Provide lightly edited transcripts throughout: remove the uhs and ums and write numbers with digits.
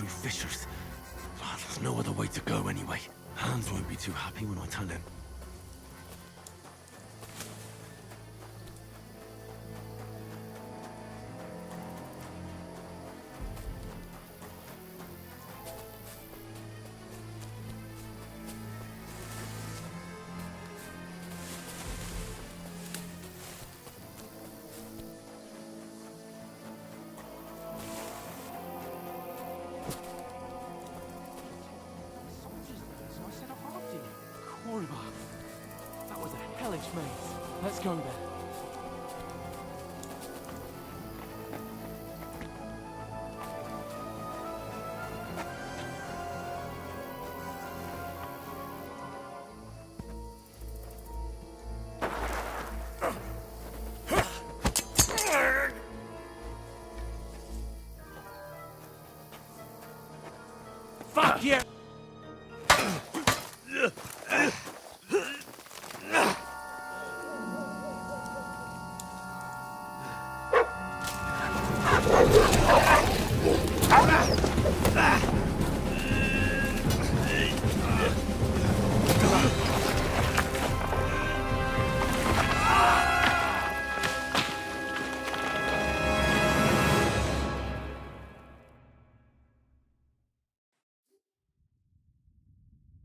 through fissures. Ah, there's no other way to go anyway. Hans won't be too happy when I tell him. That was a hellish maze. Let's go there. Fuck yeah!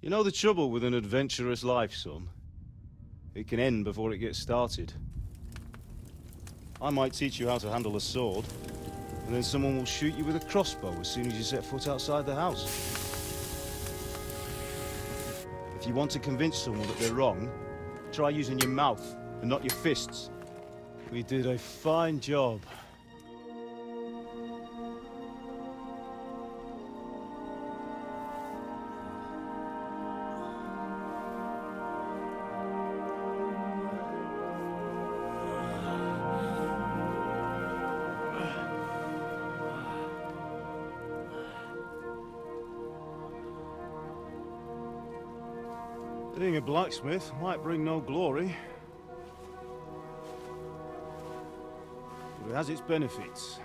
You know the trouble with an adventurous life, son? It can end before it gets started. I might teach you how to handle a sword, and then someone will shoot you with a crossbow as soon as you set foot outside the house. If you want to convince someone that they're wrong, try using your mouth and not your fists. We did a fine job. Being a blacksmith might bring no glory, but it has its benefits.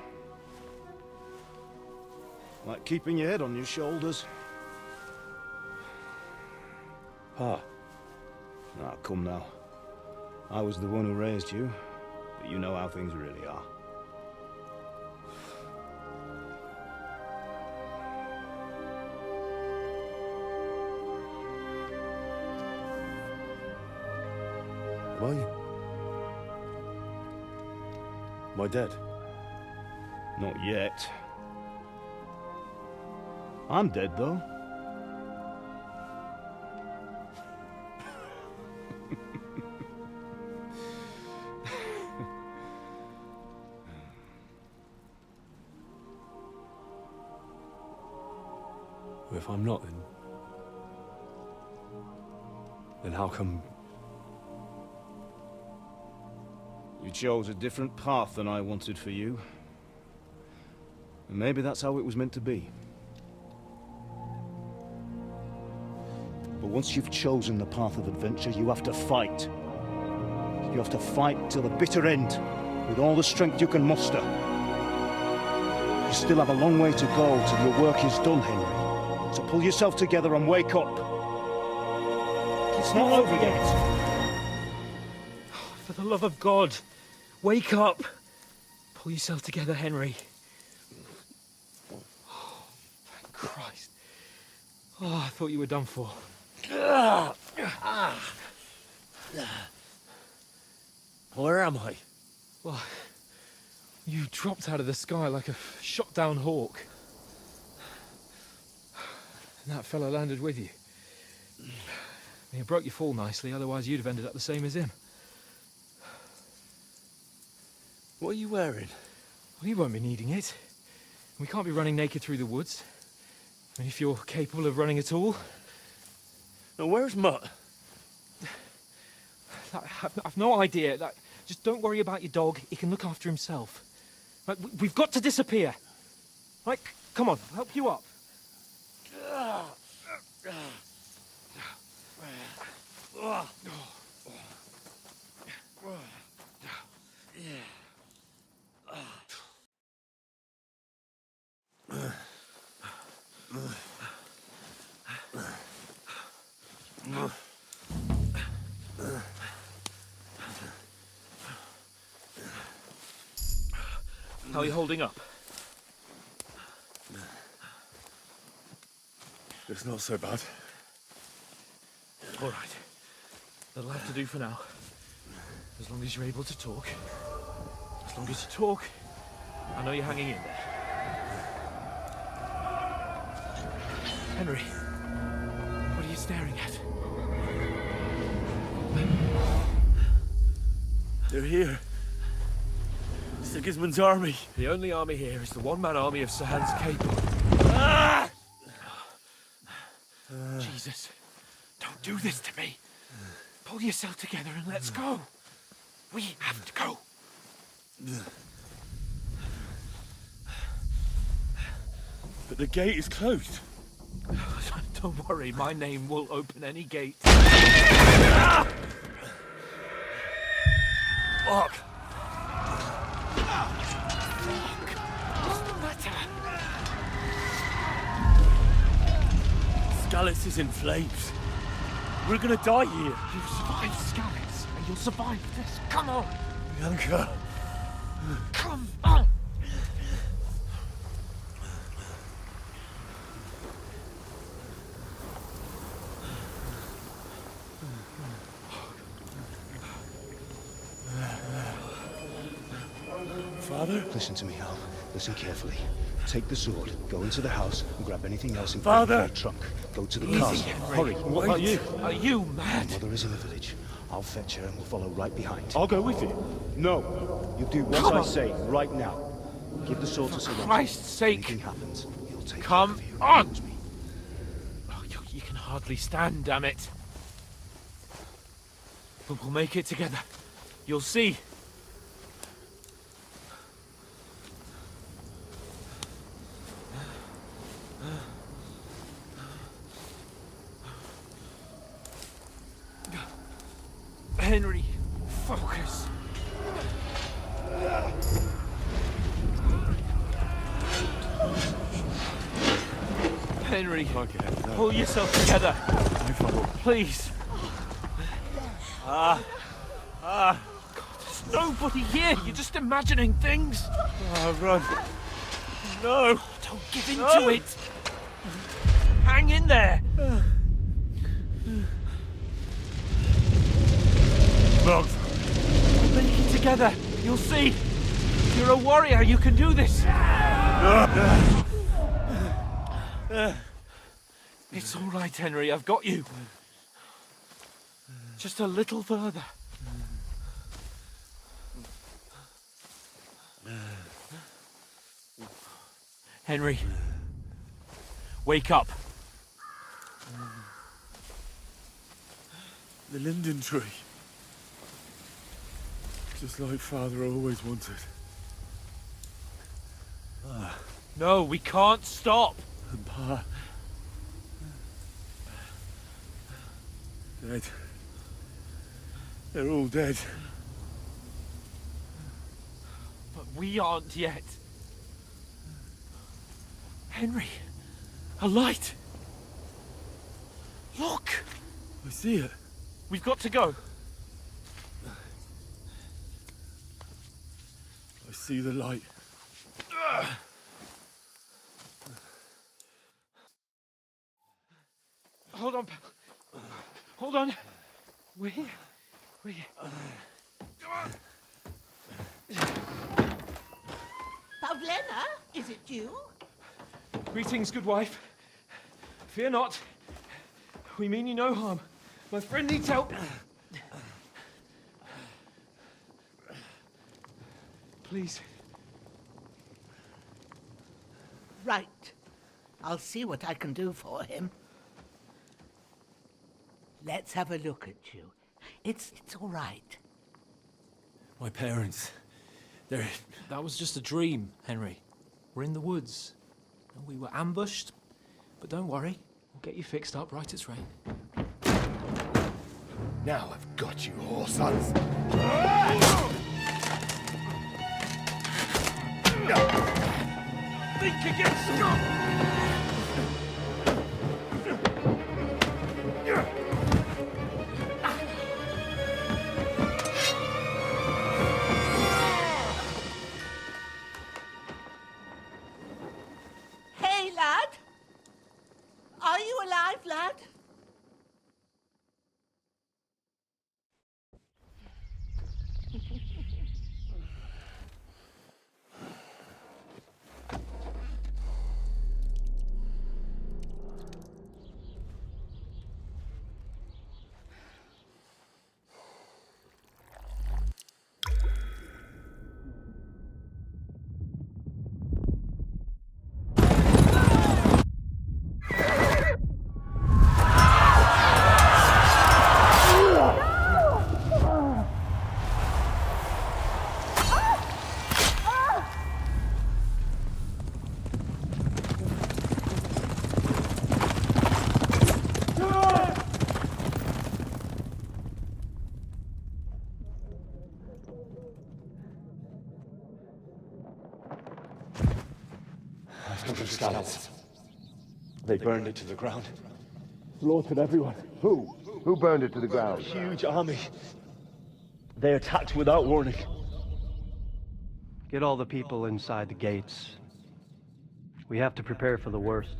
Like keeping your head on your shoulders. Ah, come now. I was the one who raised you, but you know how things really are. Am I? Am I dead? Not yet. I'm dead, though. If I'm not, then how come... You chose a different path than I wanted for you. And maybe that's how it was meant to be. But once you've chosen the path of adventure, you have to fight. You have to fight till the bitter end, with all the strength you can muster. You still have a long way to go till your work is done, Henry. So pull yourself together and wake up. It's not over yet. For the love of God, wake up! Pull yourself together, Henry. Oh, thank Christ. Oh, I thought you were done for. Where am I? Well, you dropped out of the sky like a shot-down hawk. And that fella landed with you. He broke your fall nicely, otherwise you'd have ended up the same as him. What are you wearing? Well, you won't be needing it. We can't be running naked through the woods. I mean, if you're capable of running at all. Now, where's Mutt? I've no idea. Just don't worry about your dog. He can look after himself. Like, we've got to disappear. Like, come on, I'll help you up. How are you holding up? It's not so bad. All right. That'll have to do for now. As long as you're able to talk. As long as you talk, I know you're hanging in there. Henry, what are you staring at? They're here. Sigismund's army. The only army here is the one-man army of Sahan's Cape. Jesus, don't do this to me. Pull yourself together and let's go. We have to go. But the gate is closed. Don't worry, my name will open any gate. Fuck! What's the matter? Skalitz is in flames. We're gonna die here. You've survived Skalitz, and you'll survive this. Come on! Bianca. Come on! Father? Listen to me, Hal. Listen carefully. Take the sword, go into the house, and grab anything else in Father! your trunk. Go to the Easy, castle. Henry. Hurry. What about you? Are you My mad? mother is in the village. I'll fetch her and we'll follow right behind. I'll go with you. No. You do what Come I on. say right now. Give the sword to Sir Christ's sake. Anything happens, he'll take Come care of you. on. Promise me. Oh, you can hardly stand, damn it. But we'll make it together. You'll see. Henry, focus. Henry, pull yourself together. Please. God, there's nobody here. You're just imagining things. Run. No. Don't give in to it. Hang in there. Bugs. Make it together. You'll see. You're a warrior. You can do this. It's all right, Henry. I've got you. Just a little further. Henry, wake up. The linden tree. Just like Father always wanted. No, we can't stop. And Pa. Dead. They're all dead. But we aren't yet. Henry, a light. Look, I see it. we've got to go. I see the light. Hold on, pal. Hold on. We're here. We're here. Pavlena, is it you? Greetings, good wife. Fear not. We mean you no harm. My friend needs help. Please. Right. I'll see what I can do for him. Let's have a look at you. It's all right. My parents. They're... That was just a dream, Henry. We're in the woods. And we were ambushed. But don't worry, we'll get you fixed up right as rain. Now I've got you, whore sons. Think again, Scott! scouts. They burned it to the ground. Slaughtered everyone. Who? Who burned it to the ground? Huge army. They attacked without warning. Get all the people inside the gates. We have to prepare for the worst.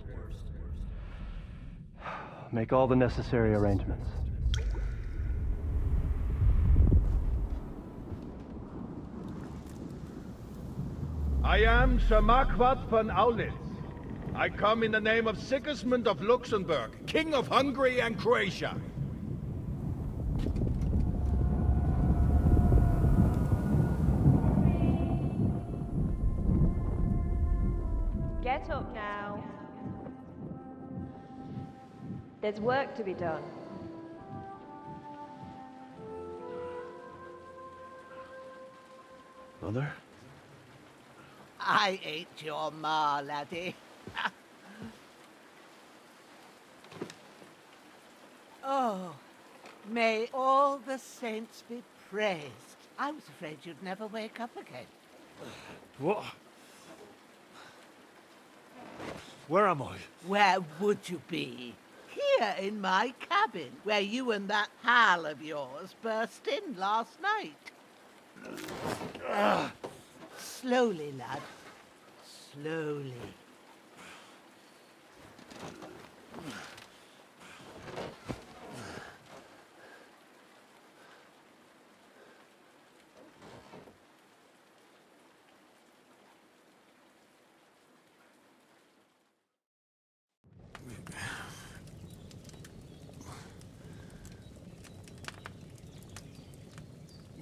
Make all the necessary arrangements. I am Sir Marquardt von Aulitz. I come in the name of Sigismund of Luxembourg, King of Hungary and Croatia. Get up now. There's work to be done. Mother? I ain't your ma, laddie. Oh, may all the saints be praised. I was afraid you'd never wake up again. What? Where am I? Where would you be? Here in my cabin, where you and that pal of yours burst in last night. Slowly, lad. Slowly.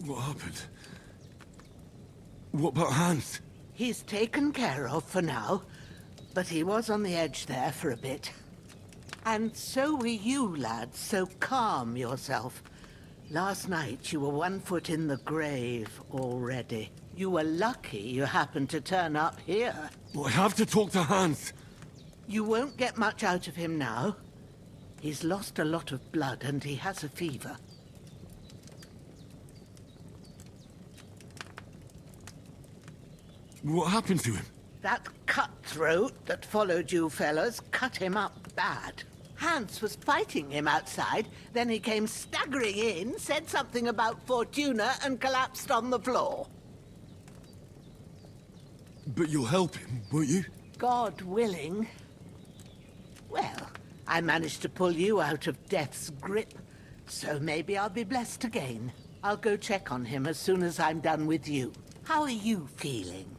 What happened? What about Hans? He's taken care of for now, but he was on the edge there for a bit. And so were you, lad, so calm yourself. Last night you were 1 foot in the grave already. You were lucky you happened to turn up here. Well, I have to talk to Hans. You won't get much out of him now. He's lost a lot of blood and he has a fever. What happened to him? That cutthroat that followed you fellas cut him up bad. Hans was fighting him outside, then he came staggering in, said something about Fortuna, and collapsed on the floor. But you'll help him, won't you? God willing. Well, I managed to pull you out of death's grip, so maybe I'll be blessed again. I'll go check on him as soon as I'm done with you. How are you feeling?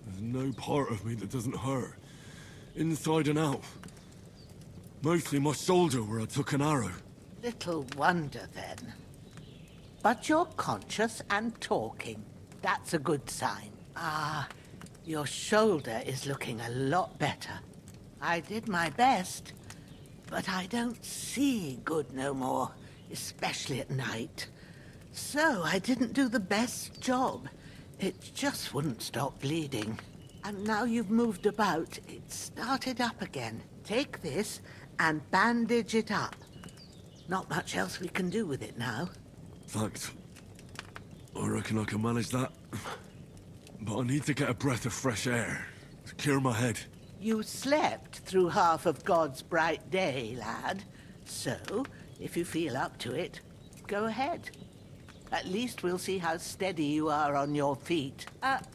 There's no part of me that doesn't hurt. Inside and out. Mostly my shoulder where I took an arrow. Little wonder then. But you're conscious and talking. That's a good sign. Ah, your shoulder is looking a lot better. I did my best, but I don't see good no more, especially at night. So I didn't do the best job. It just wouldn't stop bleeding. And now you've moved about, it started up again. Take this and bandage it up. Not much else we can do with it now. Thanks. I reckon I can manage that. But I need to get a breath of fresh air to clear my head. You slept through half of God's bright day, lad. So, if you feel up to it, go ahead. At least we'll see how steady you are on your feet.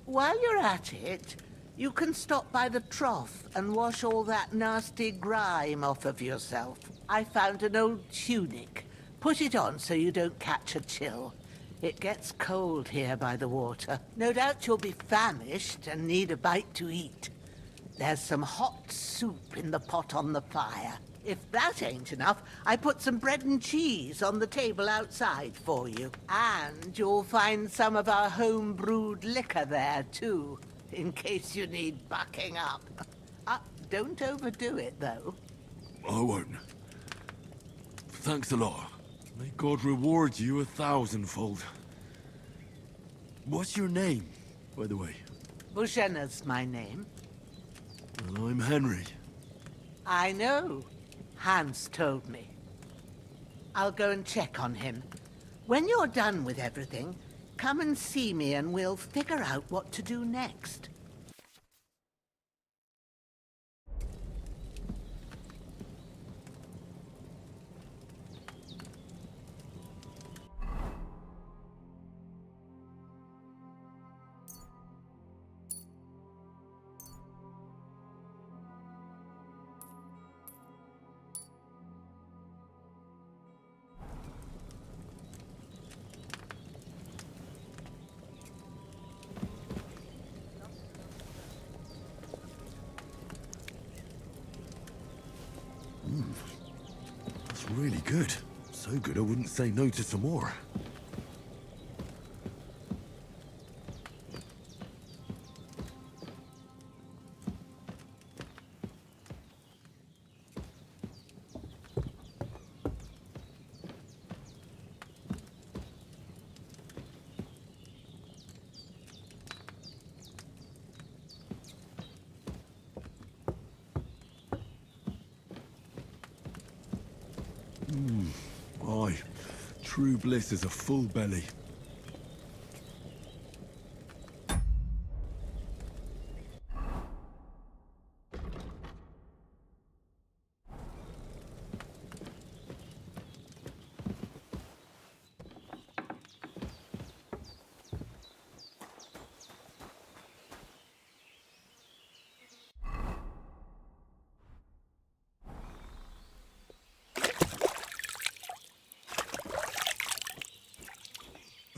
While you're at it, you can stop by the trough and wash all that nasty grime off of yourself. I found an old tunic. Put it on so you don't catch a chill. It gets cold here by the water. No doubt you'll be famished and need a bite to eat. There's some hot soup in the pot on the fire. If that ain't enough, I put some bread and cheese on the table outside for you. And you'll find some of our home-brewed liquor there, too, in case you need bucking up. Don't overdo it, though. I won't. Thanks a lot. May God reward you 1,000-fold. What's your name, by the way? Bushenna's my name. And I'm Henry. I know. Hans told me. I'll go and check on him. When you're done with everything, Come and see me and we'll figure out what to do next. That's really good. So good I wouldn't say no to some more. Aye, true bliss is a full belly.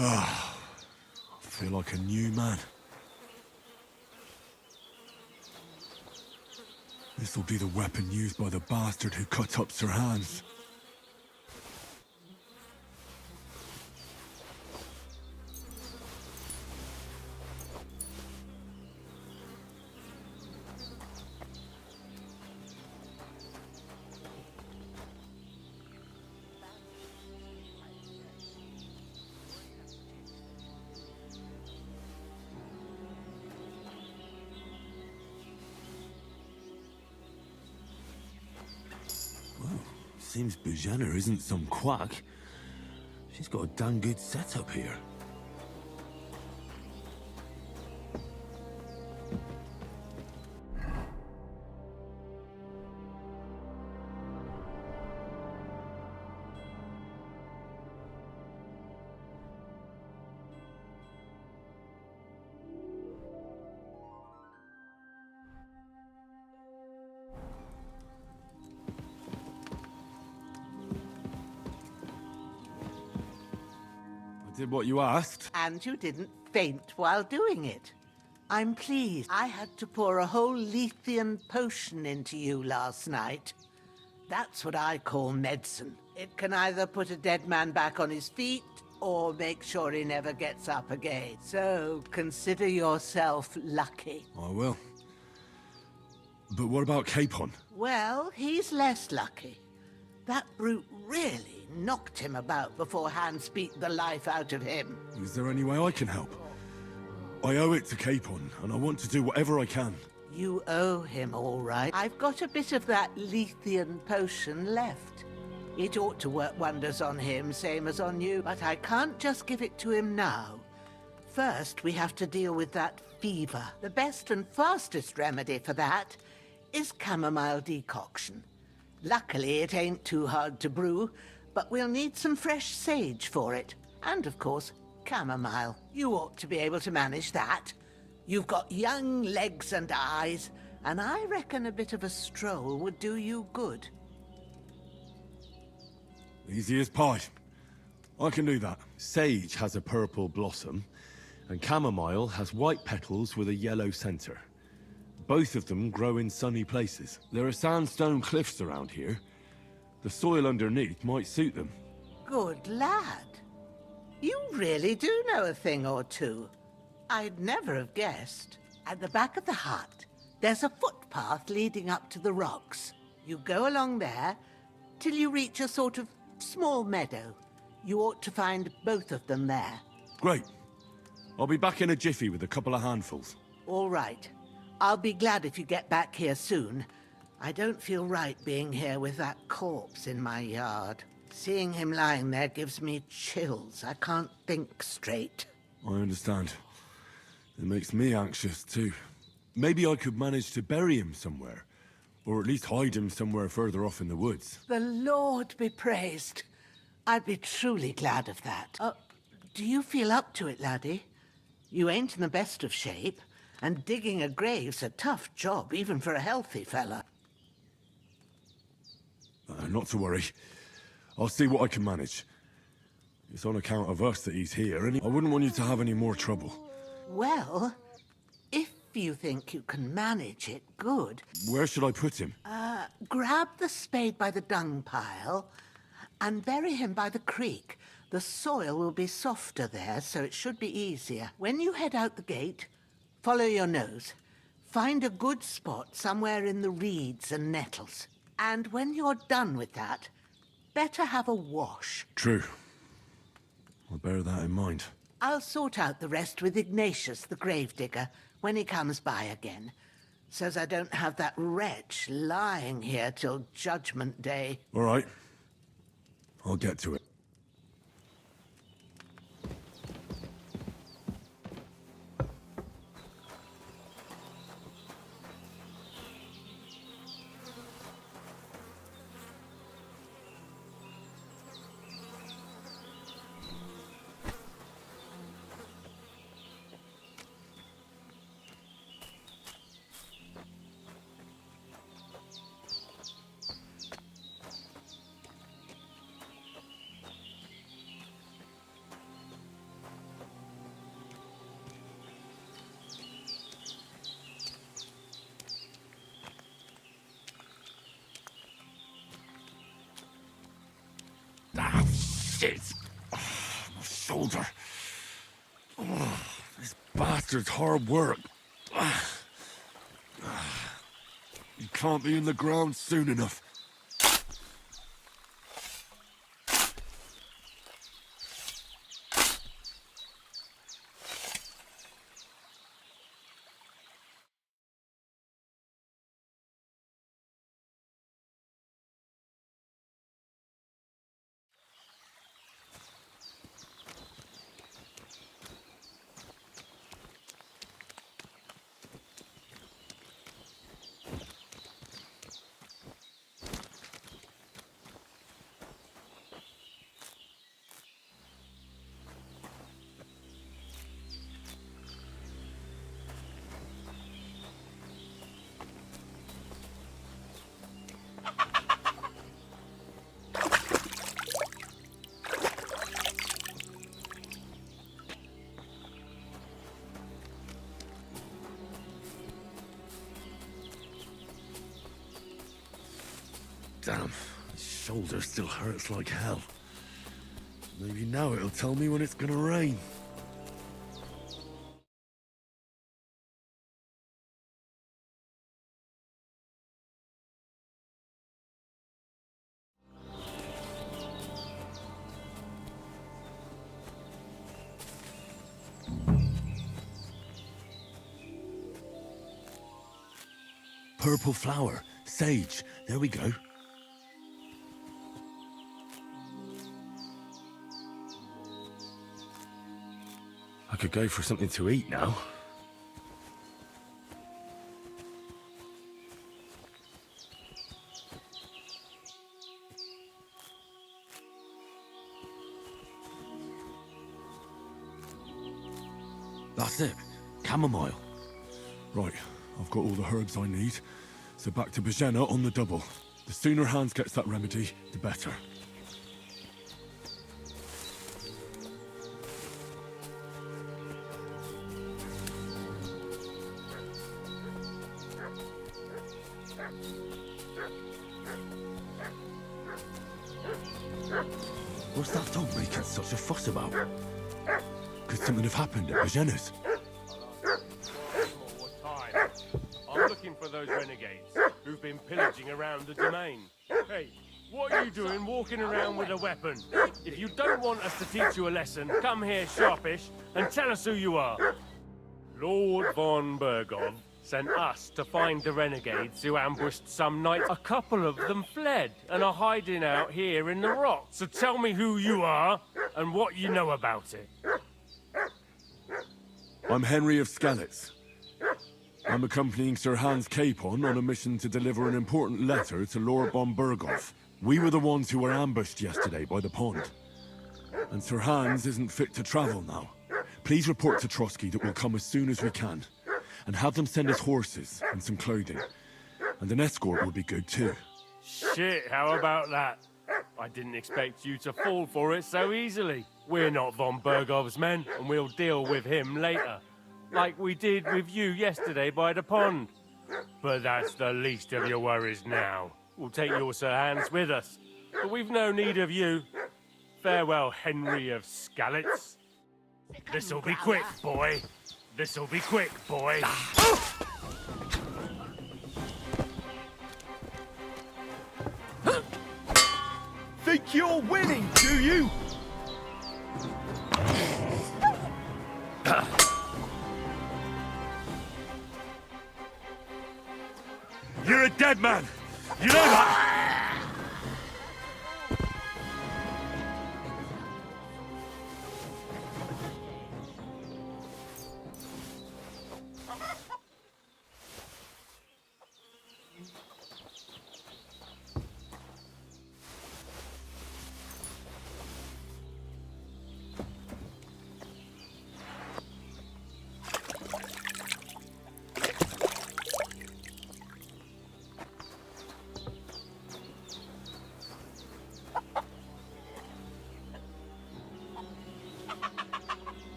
I feel like a new man. This'll be the weapon used by the bastard who cut up Sir Hans. Seems Bujana isn't some quack. She's got a damn good setup here. Did what you asked. And you didn't faint while doing it. I'm pleased. I had to pour a whole Lethean potion into you last night. That's what I call medicine. It can either put a dead man back on his feet or make sure he never gets up again. So consider yourself lucky. I will. But what about Capon? Well, he's less lucky. That brute really knocked him about before Hans beat the life out of him. Is there any way I can help? I owe it to Capon, and I want to do whatever I can. You owe him, all right. I've got a bit of that Lethean potion left. It ought to work wonders on him, same as on you, but I can't just give it to him now. First, we have to deal with that fever. The best and fastest remedy for that is chamomile decoction. Luckily, it ain't too hard to brew, but we'll need some fresh sage for it. And, of course, chamomile. You ought to be able to manage that. You've got young legs and eyes, and I reckon a bit of a stroll would do you good. Easy as pie. I can do that. Sage has a purple blossom, and chamomile has white petals with a yellow center. Both of them grow in sunny places. There are sandstone cliffs around here. The soil underneath might suit them. Good lad. You really do know a thing or two. I'd never have guessed. At the back of the hut, there's a footpath leading up to the rocks. You go along there till you reach a sort of small meadow. You ought to find both of them there. Great. I'll be back in a jiffy with a couple of handfuls. All right. I'll be glad if you get back here soon. I don't feel right being here with that corpse in my yard. Seeing him lying there gives me chills. I can't think straight. I understand. It makes me anxious, too. Maybe I could manage to bury him somewhere. Or at least hide him somewhere further off in the woods. The Lord be praised. I'd be truly glad of that. Do you feel up to it, laddie? You ain't in the best of shape, and digging a grave's a tough job, even for a healthy fella. Not to worry. I'll see what I can manage. It's on account of us that he's here, and I wouldn't want you to have any more trouble. Well, if you think you can manage it, good. Where should I put him? Grab the spade by the dung pile and bury him by the creek. The soil will be softer there, so it should be easier. When you head out the gate, follow your nose. Find a good spot somewhere in the reeds and nettles. And when you're done with that, better have a wash. True. I'll bear that in mind. I'll sort out the rest with Ignatius, the gravedigger, when he comes by again. Says I don't have that wretch lying here till Judgment Day. All right. I'll get to it. Ah, shit! Oh, my shoulder. Oh, this bastard's hard work. You can't be in the ground soon enough. Damn, his shoulder still hurts like hell. Maybe now it'll tell me when it's gonna rain. Purple flower, sage, there we go. I could go for something to eat now. That's it. Chamomile. Right, I've got all the herbs I need. So back to Bajena on the double. The sooner Hans gets that remedy, the better. What's that dog making such a fuss about? Could something have happened at Bajena's? I'm looking for those renegades who've been pillaging around the domain. Hey, what are you doing walking around with a weapon? If you don't want us to teach you a lesson, come here sharpish and tell us who you are. Lord von Burgov sent us to find the renegades who ambushed some knights. A couple of them fled and are hiding out here in the rocks. So tell me who you are and what you know about it. I'm Henry of Skalitz. I'm accompanying Sir Hans Capon on a mission to deliver an important letter to Lord von Burgov. We were the ones who were ambushed yesterday by the pond. And Sir Hans isn't fit to travel now. Please report to Trotsky that we'll come as soon as we can. And have them send us horses and some clothing. And an escort would be good too. Shit, how about that? I didn't expect you to fall for it so easily. We're not von Burgov's men, and we'll deal with him later. Like we did with you yesterday by the pond. But that's the least of your worries now. We'll take your Sir Hans with us. But we've no need of you. Farewell, Henry of Skalitz. This'll be quick, boy. This'll be quick, boy. Think you're winning, do you? You're a dead man! You know that!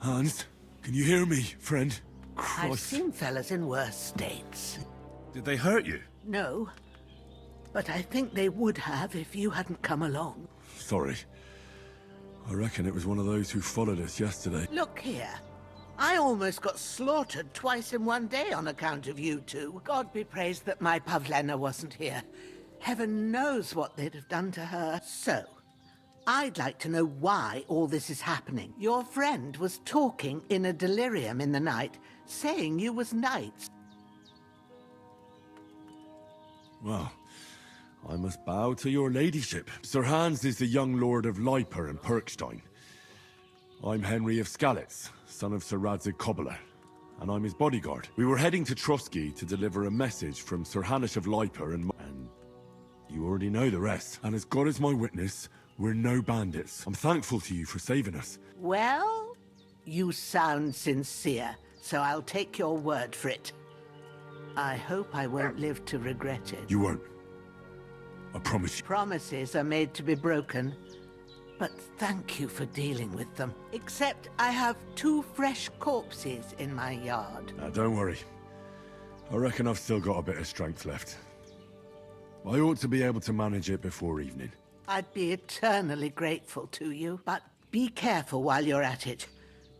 Hans, can you hear me, friend? I've Christ. seen fellas in worse states. Did they hurt you? No, but I think they would have if you hadn't come along. Sorry. I reckon it was one of those who followed us yesterday. Look here. I almost got slaughtered twice in one day on account of you two. God be praised that my Pavlena wasn't here. Heaven knows what they'd have done to her. So, I'd like to know why all this is happening. Your friend was talking in a delirium in the night, saying you was knights. Well, I must bow to your ladyship. Sir Hans is the young lord of Leiper and Perkstein. I'm Henry of Skalitz, son of Sir Radzig Kobyla, and I'm his bodyguard. We were heading to Trotsky to deliver a message from Sir Hanish of Leiper and you already know the rest. And as God is my witness, we're no bandits. I'm thankful to you for saving us. Well, you sound sincere, so I'll take your word for it. I hope I won't live to regret it. You won't. I promise you. Promises are made to be broken, but thank you for dealing with them. Except I have 2 fresh corpses in my yard. Now, don't worry. I reckon I've still got a bit of strength left. I ought to be able to manage it before evening. I'd be eternally grateful to you, but be careful while you're at it.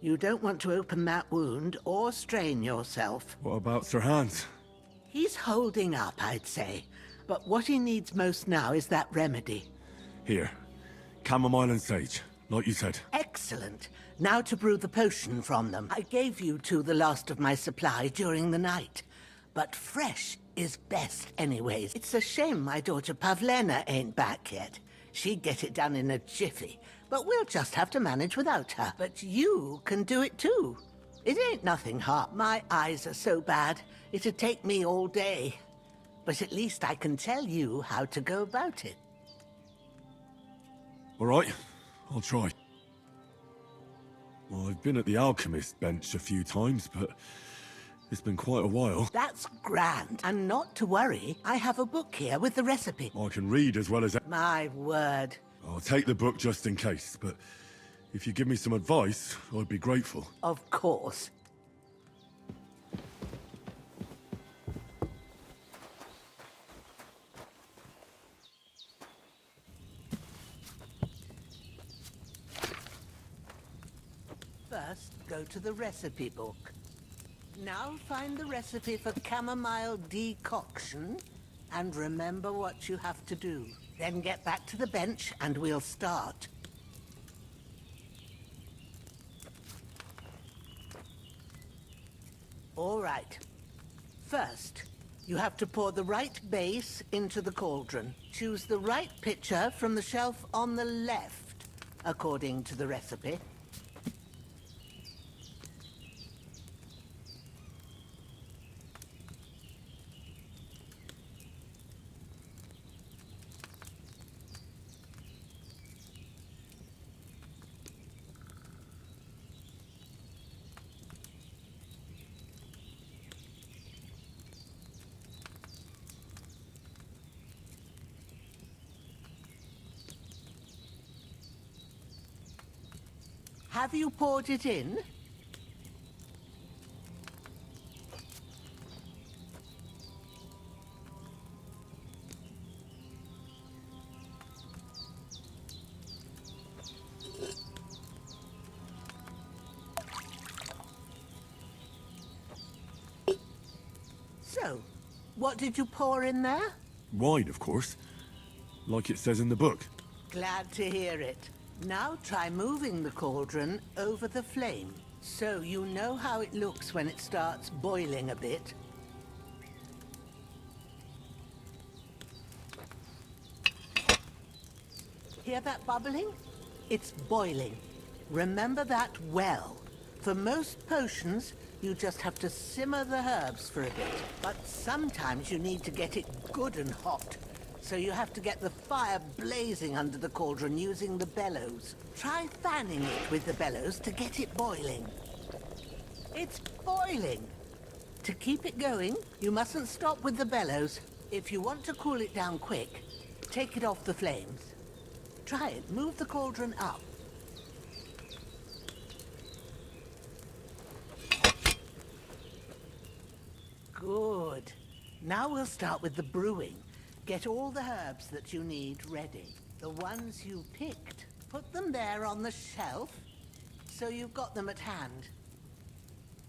You don't want to open that wound or strain yourself. What about Sir Hans? He's holding up, I'd say. But what he needs most now is that remedy. Here. Chamomile and sage, like you said. Excellent. Now to brew the potion from them. I gave you two the last of my supply during the night. But fresh is best anyways. It's a shame my daughter Pavlena ain't back yet. She'd get it done in a jiffy. But we'll just have to manage without her. But you can do it too. It ain't nothing hard. My eyes are so bad, it'd take me all day. But at least I can tell you how to go about it. All right, I'll try. Well, I've been at the alchemist bench a few times, but it's been quite a while. That's grand. And not to worry, I have a book here with the recipe. I can read as well as... My word. I'll take the book just in case, but if you give me some advice, I'd be grateful. Of course. First, go to the recipe book. Now find the recipe for chamomile decoction and remember what you have to do. Then get back to the bench and we'll start. All right. First, You have to pour the right base into the cauldron. Choose the right pitcher from the shelf on the left, according to the recipe. Have you poured it in? So, what did you pour in there? Wine, of course. Like it says in the book. Glad to hear it. Now try moving the cauldron over the flame, so you know how it looks when it starts boiling a bit. Hear that bubbling? It's boiling. Remember that well. For most potions, you just have to simmer the herbs for a bit. But sometimes you need to get it good and hot. So you have to get the fire blazing under the cauldron using the bellows. Try fanning it with the bellows to get it boiling. It's boiling! To keep it going, you mustn't stop with the bellows. If you want to cool it down quick, take it off the flames. Try it. Move the cauldron up. Good. Now we'll start with the brewing. Get all the herbs that you need ready. The ones you picked, put them there on the shelf, so you've got them at hand.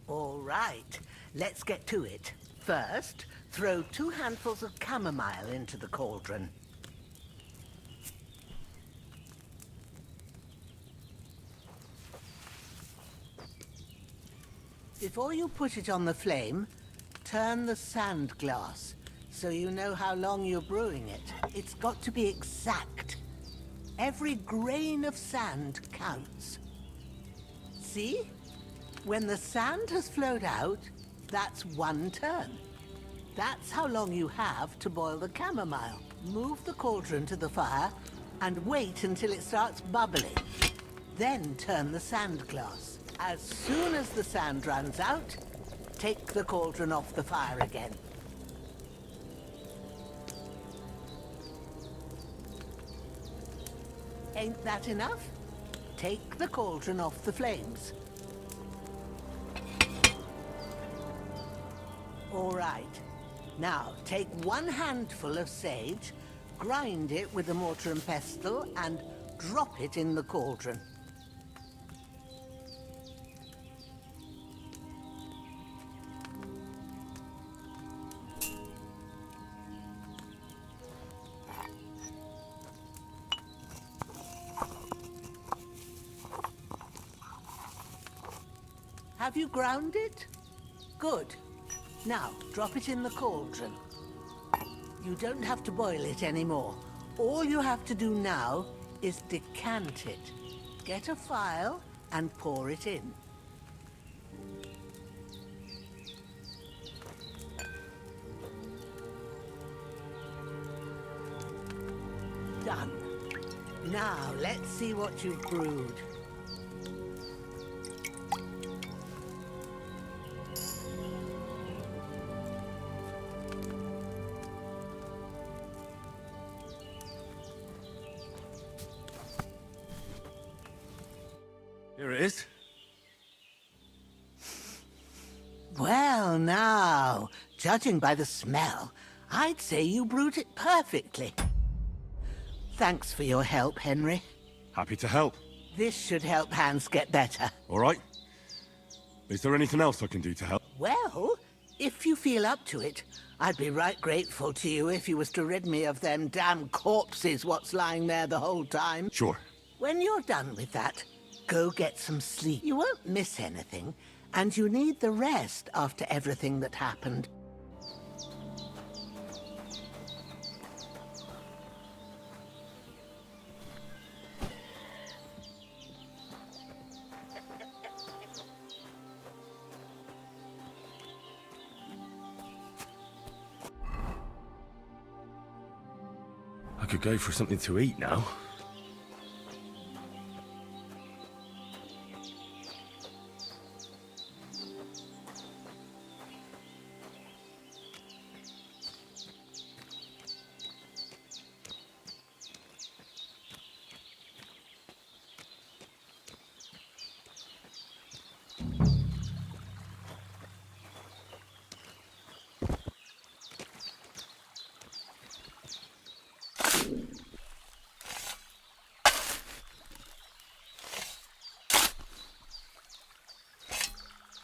All right, let's get to it. First, throw 2 handfuls of chamomile into the cauldron. Before you put it on the flame, turn the sand glass, so you know how long you're brewing it. It's got to be exact. Every grain of sand counts. See? When the sand has flowed out, that's 1 turn. That's how long you have to boil the chamomile. Move the cauldron to the fire and wait until it starts bubbling. Then turn the sand glass. As soon as the sand runs out, take the cauldron off the fire again. Ain't that enough? Take the cauldron off the flames. All right. Now, take 1 handful of sage, grind it with a mortar and pestle, and drop it in the cauldron. Have you ground it? Good. Now, drop it in the cauldron. You don't have to boil it anymore. All you have to do now is decant it. Get a phial and pour it in. Done. Now, let's see what you've brewed. Here it is. Well, now, judging by the smell, I'd say you brewed it perfectly. Thanks for your help, Henry. Happy to help. This should help Hans get better. All right. Is there anything else I can do to help? Well, if you feel up to it, I'd be right grateful to you if you was to rid me of them damn corpses what's lying there the whole time. Sure. When you're done with that, go get some sleep. You won't miss anything, and you need the rest after everything that happened. could go for something to eat now.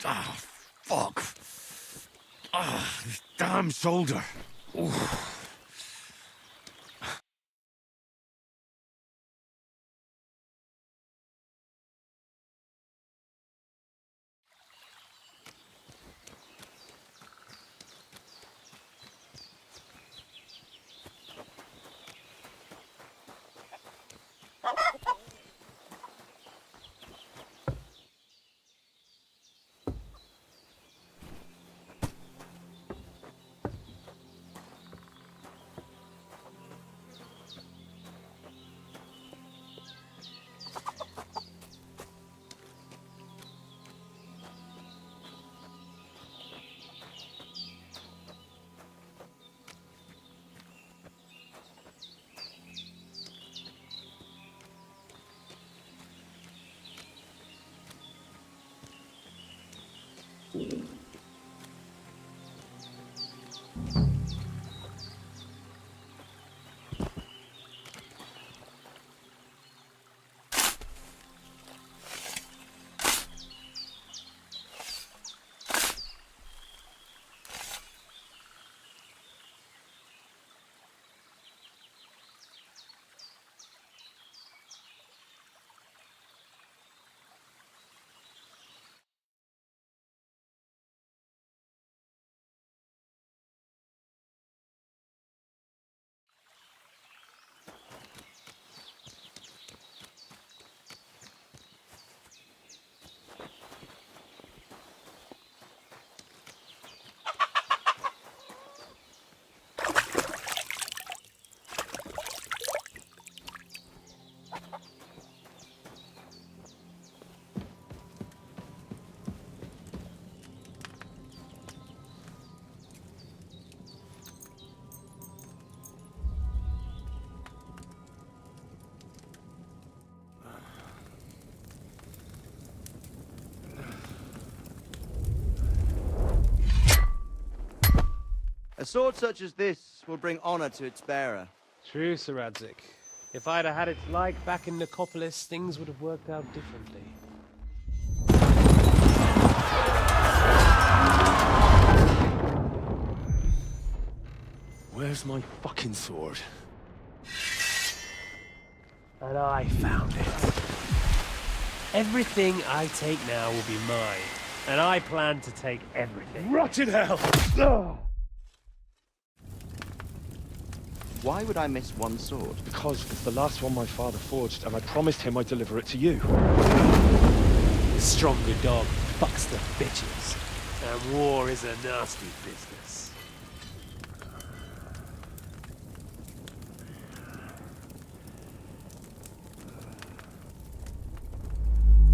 Ah, fuck. Ah, this damn shoulder. Oof. A sword such as this will bring honor to its bearer. True, Sir Radzik. If I'd have had its like back in Nicopolis, things would have worked out differently. Where's my fucking sword? And I found it. Everything I take now will be mine, and I plan to take everything. Rotten hell! Oh. Why would I miss one sword? Because it's the last one my father forged, and I promised him I'd deliver it to you. The stronger dog fucks the bitches, and war is a nasty business.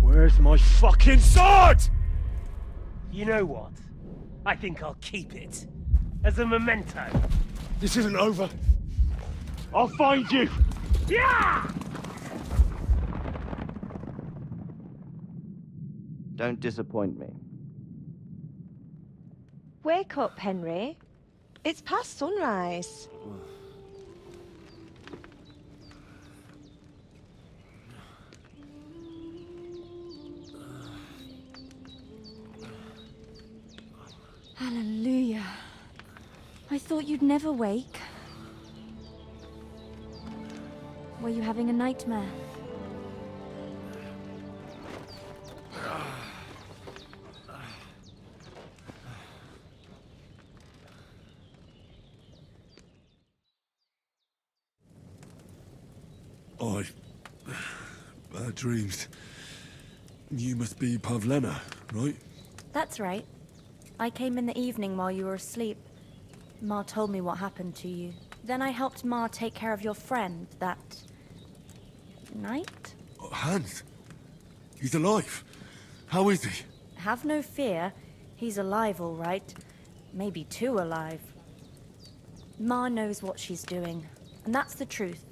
Where's my fucking sword? You know what? I think I'll keep it. As a memento. This isn't over. I'll find you! Yeah! Don't disappoint me. Wake up, Henry. It's past sunrise. Hallelujah. I thought you'd never wake. Were you having a nightmare? Bad dreams. You must be Pavlena, right? That's right. I came in the evening while you were asleep. Ma told me what happened to you. Then I helped Ma take care of your friend that night. Oh, Hans, he's alive. How is he? Have no fear. He's alive, all right. Maybe too alive. Ma knows what she's doing, and that's the truth.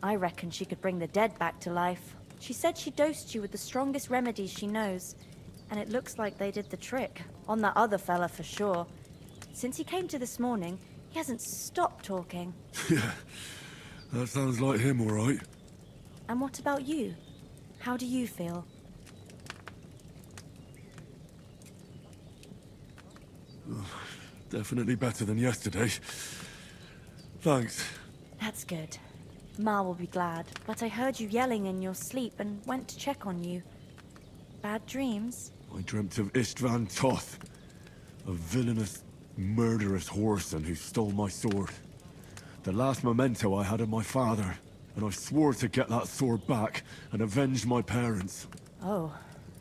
I reckon she could bring the dead back to life. She said she dosed you with the strongest remedies she knows, and it looks like they did the trick. On that other fella for sure. Since he came to this morning, he hasn't stopped talking. Yeah, that sounds like him, all right. And what about you? How do you feel? Definitely better than yesterday. Thanks. That's good. Ma will be glad, but I heard you yelling in your sleep and went to check on you. Bad dreams? I dreamt of Istvan Toth, a villainous, murderous whoreson who stole my sword. The last memento I had of my father, and I swore to get that sword back and avenge my parents. Oh,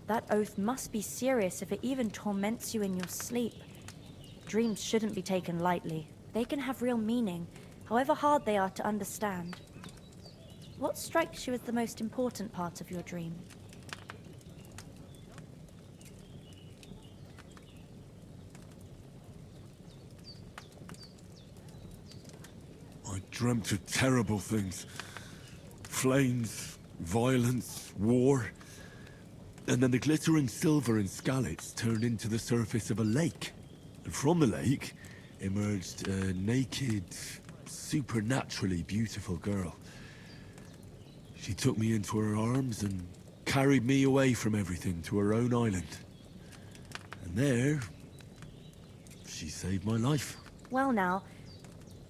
that oath must be serious if it even torments you in your sleep. Dreams shouldn't be taken lightly. They can have real meaning, however hard they are to understand. What strikes you as the most important part of your dream? I dreamt of terrible things. Flames, violence, war. And then the glittering silver and scallops turned into the surface of a lake. And from the lake emerged a naked, supernaturally beautiful girl. She took me into her arms and carried me away from everything to her own island. And there, she saved my life. Well now,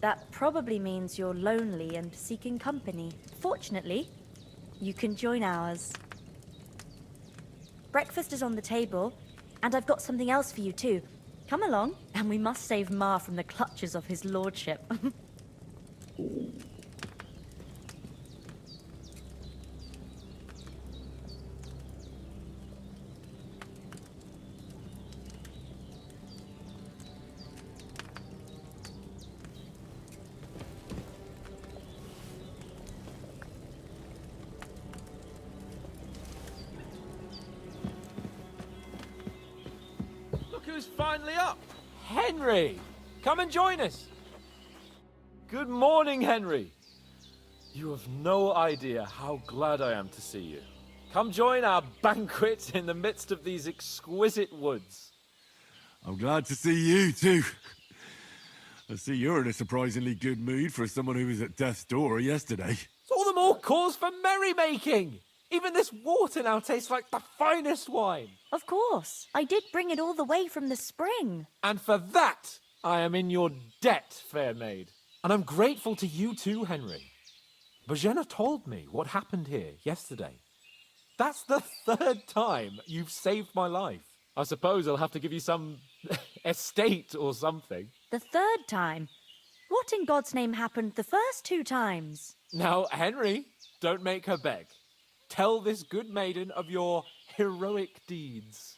that probably means you're lonely and seeking company. Fortunately, you can join ours. Breakfast is on the table, and I've got something else for you too. Come along, and we must save Ma from the clutches of his lordship. Look who's finally up! Henry! Come and join us! Good morning, Henry. You have no idea how glad I am to see you. Come join our banquet in the midst of these exquisite woods. I'm glad to see you too. I see you're in a surprisingly good mood for someone who was at death's door yesterday. It's all the more cause for merrymaking! Even this water now tastes like the finest wine. Of course. I did bring it all the way from the spring. And for that, I am in your debt, fair maid. And I'm grateful to you too, Henry. Bojena told me what happened here yesterday. That's the third time you've saved my life. I suppose I'll have to give you some estate or something. The third time? What in God's name happened the first 2 times? Now, Henry, don't make her beg. Tell this good maiden of your heroic deeds.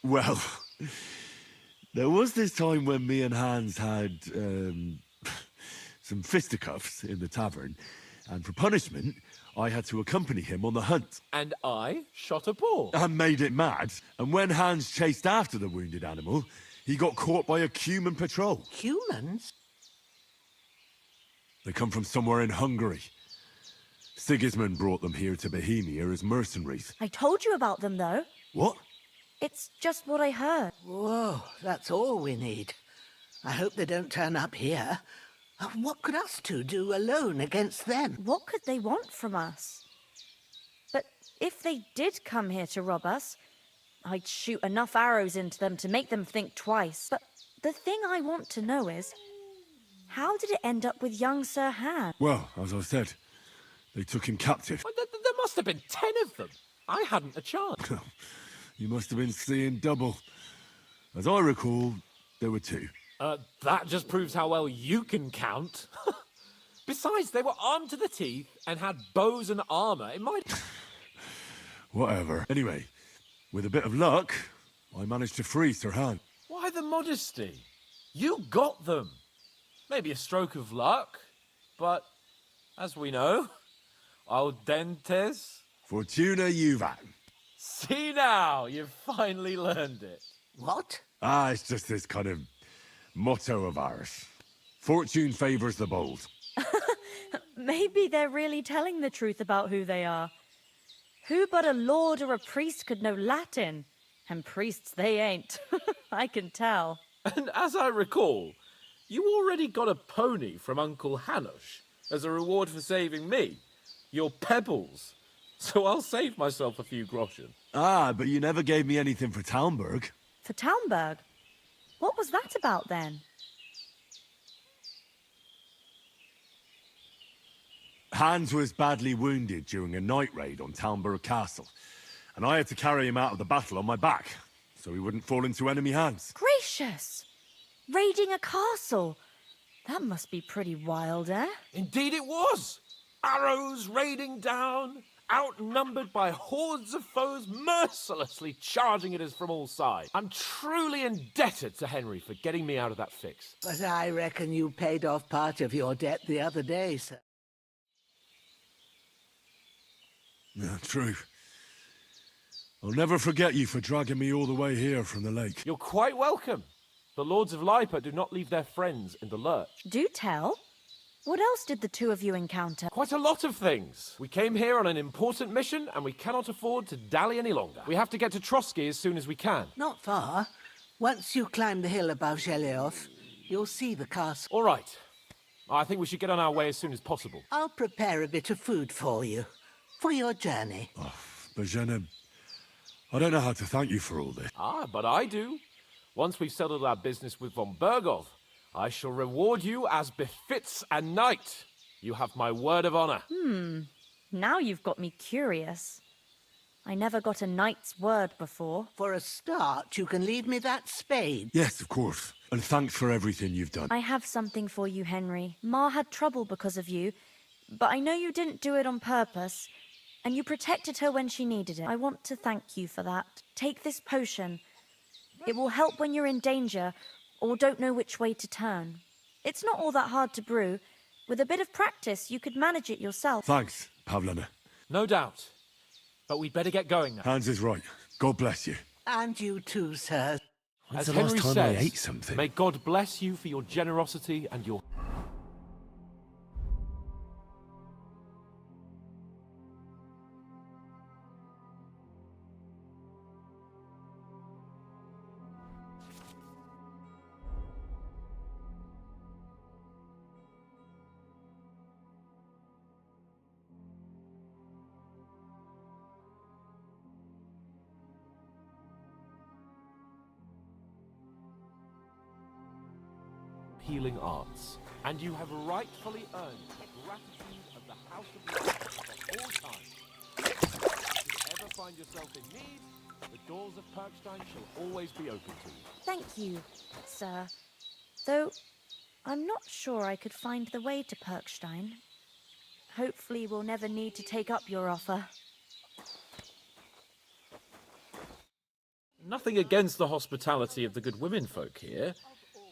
Well, there was this time when me and Hans had some fisticuffs in the tavern, and for punishment, I had to accompany him on the hunt. And I shot a boar. And made it mad. And when Hans chased after the wounded animal, he got caught by a human patrol. Humans? They come from somewhere in Hungary. Sigismund brought them here to Bohemia as mercenaries. I told you about them, though. What? It's just what I heard. Whoa, that's all we need. I hope they don't turn up here. What could us two do alone against them? What could they want from us? But if they did come here to rob us, I'd shoot enough arrows into them to make them think twice. But the thing I want to know is, how did it end up with young Sir Han? Well, as I said, they took him captive. Well, there must have been 10 of them. I hadn't a chance. You must have been seeing double. As I recall, there were 2. That just proves how well you can count. Besides, they were armed to the teeth and had bows and armor. It might... Whatever. Anyway, with a bit of luck, I managed to freeze her hand. Why the modesty? You got them. Maybe a stroke of luck, but as we know, al dentes. Fortuna juvat. See now, you've finally learned it. What? Ah, it's just this kind of motto of ours. Fortune favors the bold. Maybe they're really telling the truth about who they are. Who but a lord or a priest could know Latin? And priests they ain't. I can tell. And as I recall, you already got a pony from Uncle Hanush as a reward for saving me. Your pebbles. So I'll save myself a few groschen. Ah, but you never gave me anything for Talmberg. For Talmberg? What was that about then? Hans was badly wounded during a night raid on Talmberg Castle, and I had to carry him out of the battle on my back, so he wouldn't fall into enemy hands. Gracious! Raiding a castle? That must be pretty wild, eh? Indeed it was! Arrows raining down, outnumbered by hordes of foes mercilessly charging at us from all sides. I'm truly indebted to Henry for getting me out of that fix. But I reckon you paid off part of your debt the other day, sir. Yeah, true. I'll never forget you for dragging me all the way here from the lake. You're quite welcome. The Lords of Lipa do not leave their friends in the lurch. Do tell. What else did the two of you encounter? Quite a lot of things. We came here on an important mission, and we cannot afford to dally any longer. We have to get to Trotsky as soon as we can. Not far. Once you climb the hill above Zheleoth, you'll see the castle. All right. I think we should get on our way as soon as possible. I'll prepare a bit of food for you. For your journey. Oh, Bajena, I don't know how to thank you for all this. Ah, but I do. Once we've settled our business with von Bergov, I shall reward you as befits a knight. You have my word of honor. Now you've got me curious. I never got a knight's word before. For a start, you can leave me that spade. Yes, of course. And thanks for everything you've done. I have something for you, Henry. Ma had trouble because of you, but I know you didn't do it on purpose. And you protected her when she needed it. I want to thank you for that. Take this potion. It will help when you're in danger or don't know which way to turn. It's not all that hard to brew. With a bit of practice, you could manage it yourself. Thanks, Pavlana. No doubt. But we'd better get going now. Hans is right. God bless you. And you too, sir. When's As the last Henry time says, I ate something? may God bless you for your generosity and your... healing arts, and you have rightfully earned the gratitude of the House of Lords for all time. If you ever find yourself in need, the doors of Perkstein shall always be open to you. Thank you, sir. Though, I'm not sure I could find the way to Perkstein. Hopefully we'll never need to take up your offer. Nothing against the hospitality of the good women folk here,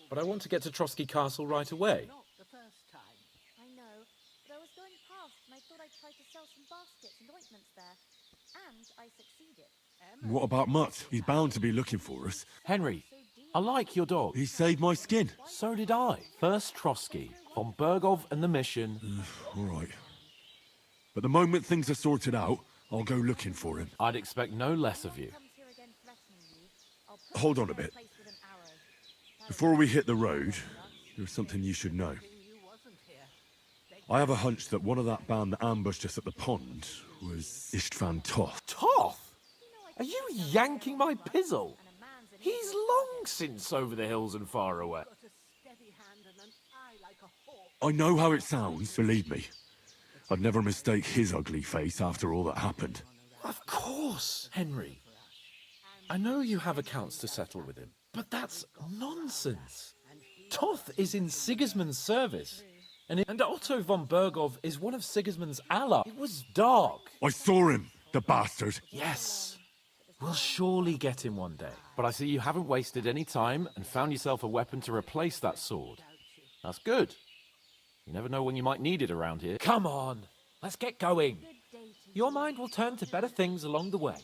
but I want to get to Trotsky Castle right away. I know, but I was going past and I thought I'd try to sell some baskets and ointments there. And I succeeded. What about Mutt? He's bound to be looking for us. Henry, I like your dog. He saved my skin. So did I. First Trotsky, von Bergov and the mission. All right. But the moment things are sorted out, I'll go looking for him. I'd expect no less of you. Hold on a bit. Before we hit the road, there's something you should know. I have a hunch that one of that band that ambushed us at the pond was Istvan Toth. Toth? Are you yanking my pizzle? He's long since over the hills and far away. I know how it sounds, believe me. I'd never mistake his ugly face after all that happened. Of course, Henry. I know you have accounts to settle with him, but that's nonsense. Toth is in Sigismund's service, and Otto von Bergov is one of Sigismund's allies. It was dark. I saw him, the bastard. Yes. We'll surely get him one day. But I see you haven't wasted any time and found yourself a weapon to replace that sword. That's good. You never know when you might need it around here. Come on, let's get going. Your mind will turn to better things along the way.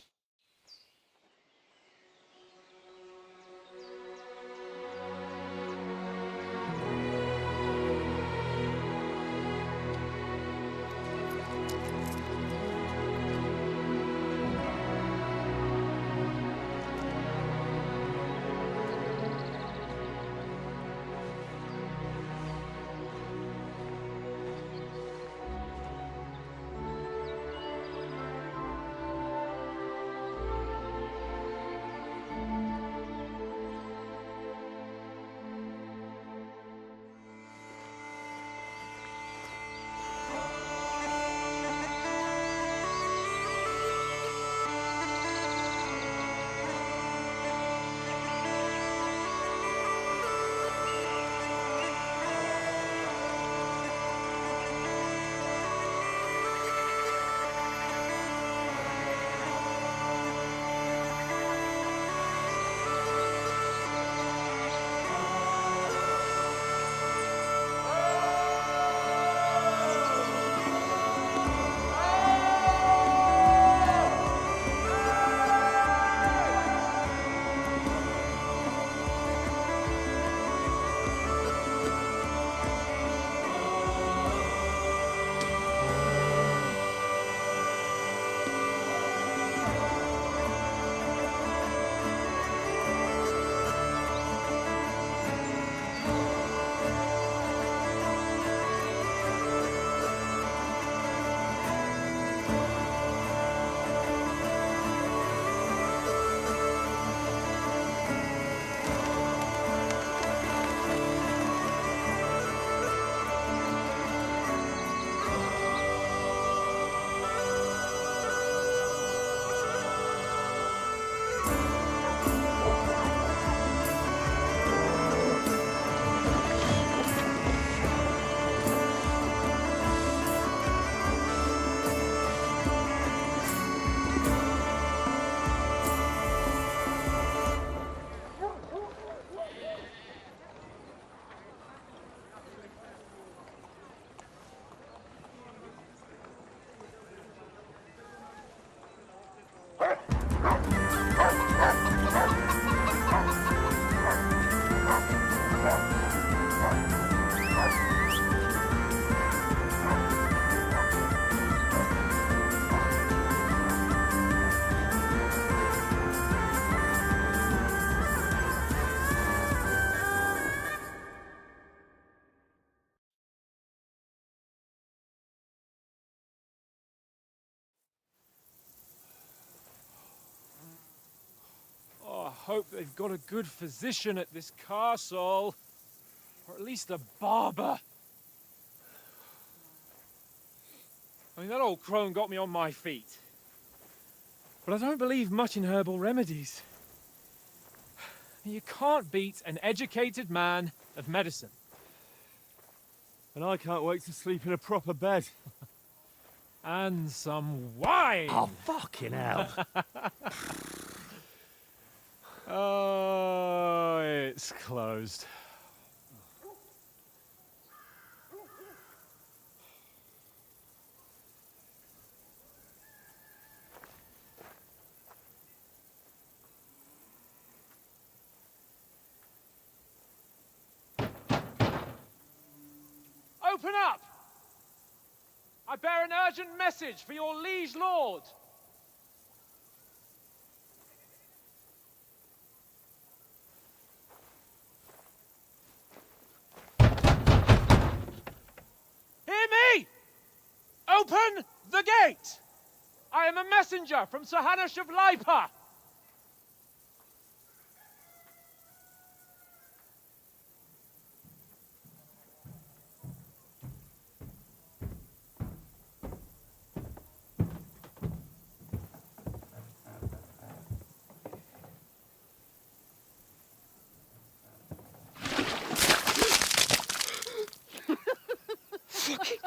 Hope they've got a good physician at this castle. Or at least a barber. I mean, that old crone got me on my feet. But I don't believe much in herbal remedies. You can't beat an educated man of medicine. And I can't wait to sleep in a proper bed. And some wine! Oh, fucking hell. Oh, it's closed. Open up! I bear an urgent message for your liege lord. Hear me! Open the gate! I am a messenger from Sir Hanush of Lipa.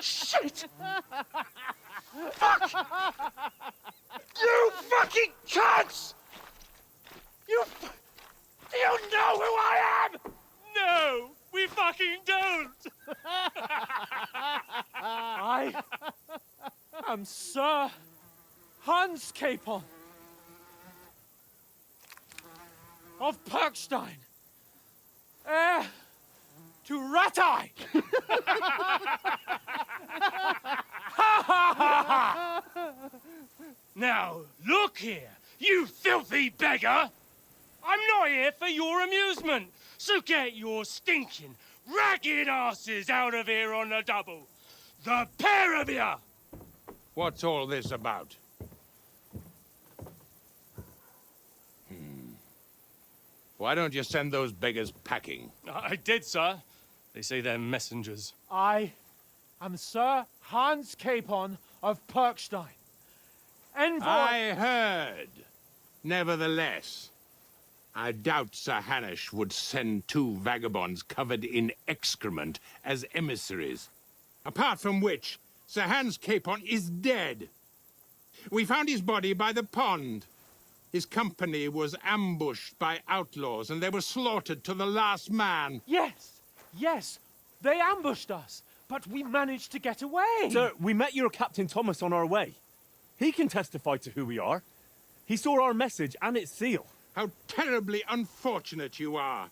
Shit! Fuck! You fucking cunts! Do you know who I am? No, we fucking don't. I am Sir Hans Capon of Perkstein, heir to Ratai. Now, look here, you filthy beggar! I'm not here for your amusement, so get your stinking, ragged asses out of here on the double. The pair of you! What's all this about? Why don't you send those beggars packing? I did, sir. They say they're messengers. I am Sir Hans Capon of Perkstein, envoy. I heard. Nevertheless, I doubt Sir Hanush would send two vagabonds covered in excrement as emissaries. Apart from which, Sir Hans Capon is dead. We found his body by the pond. His company was ambushed by outlaws, and they were slaughtered to the last man. Yes, they ambushed us, but we managed to get away. Sir, we met your Captain Thomas on our way. He can testify to who we are. He saw our message and its seal. How terribly unfortunate you are.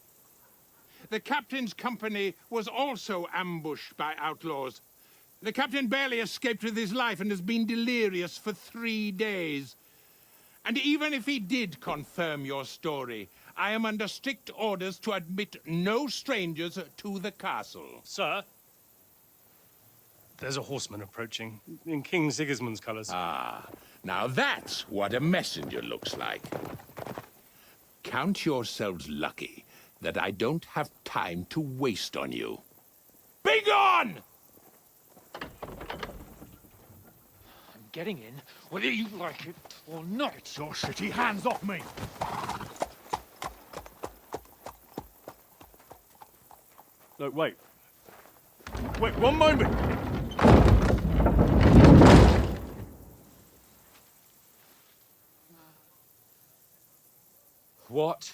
The captain's company was also ambushed by outlaws. The captain barely escaped with his life and has been delirious for 3 days. And even if he did confirm your story, I am under strict orders to admit no strangers to the castle. Sir, there's a horseman approaching, in King Sigismund's colours. Ah, now that's what a messenger looks like. Count yourselves lucky that I don't have time to waste on you. Be gone! I'm getting in, whether you like it or not. Your shitty hands off me! Look, wait. Wait, one moment! What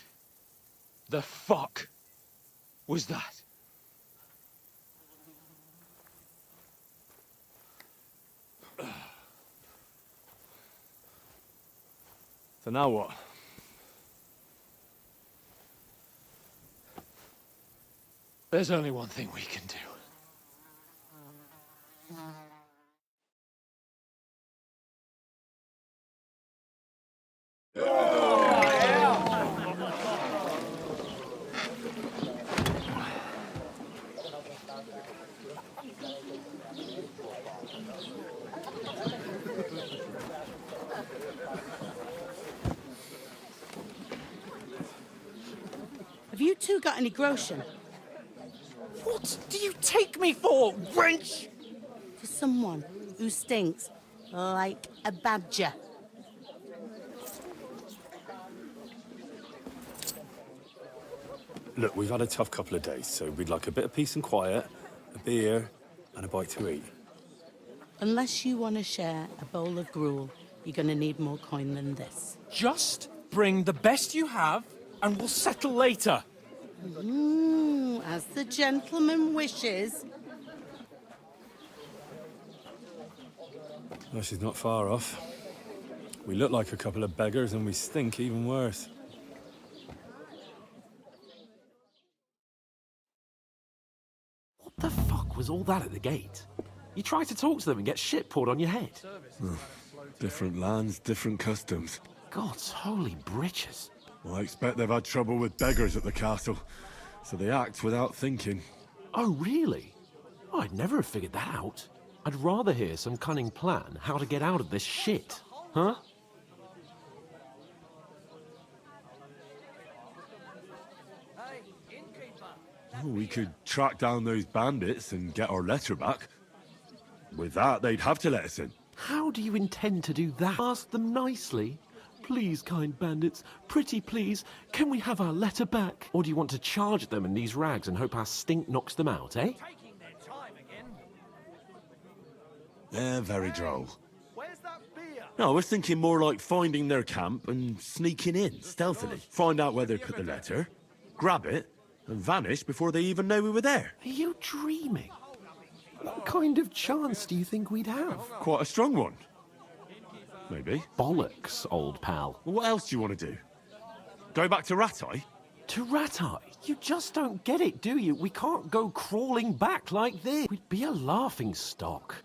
the fuck was that? So now what? There's only one thing we can do. Have you two got any groschen? What do you take me for, wench? For someone who stinks like a badger. Look, we've had a tough couple of days, so we'd like a bit of peace and quiet, a beer, and a bite to eat. Unless you want to share a bowl of gruel, you're going to need more coin than this. Just bring the best you have, and we'll settle later. As the gentleman wishes. Well, she's not far off. We look like a couple of beggars, and we stink even worse. What the fuck was all that at the gate? You try to talk to them and get shit poured on your head. Different lands, different customs. God's holy britches. Well, I expect they've had trouble with beggars at the castle, so they act without thinking. Oh, really? Oh, I'd never have figured that out. I'd rather hear some cunning plan how to get out of this shit, huh? Well, we could track down those bandits and get our letter back. With that, they'd have to let us in. How do you intend to do that? Ask them nicely. Please, kind bandits, pretty please, can we have our letter back? Or do you want to charge them in these rags and hope our stink knocks them out, eh? They're very droll. Where's that beer? No, I was thinking more like finding their camp and sneaking in, stealthily. Find out where they put the letter, grab it, and vanish before they even know we were there. Are you dreaming? What kind of chance do you think we'd have? Quite a strong one. Maybe. Bollocks, old pal. Well, what else do you want to do? Go back to Ratai? To Ratai? You just don't get it, do you? We can't go crawling back like this. We'd be a laughing stock.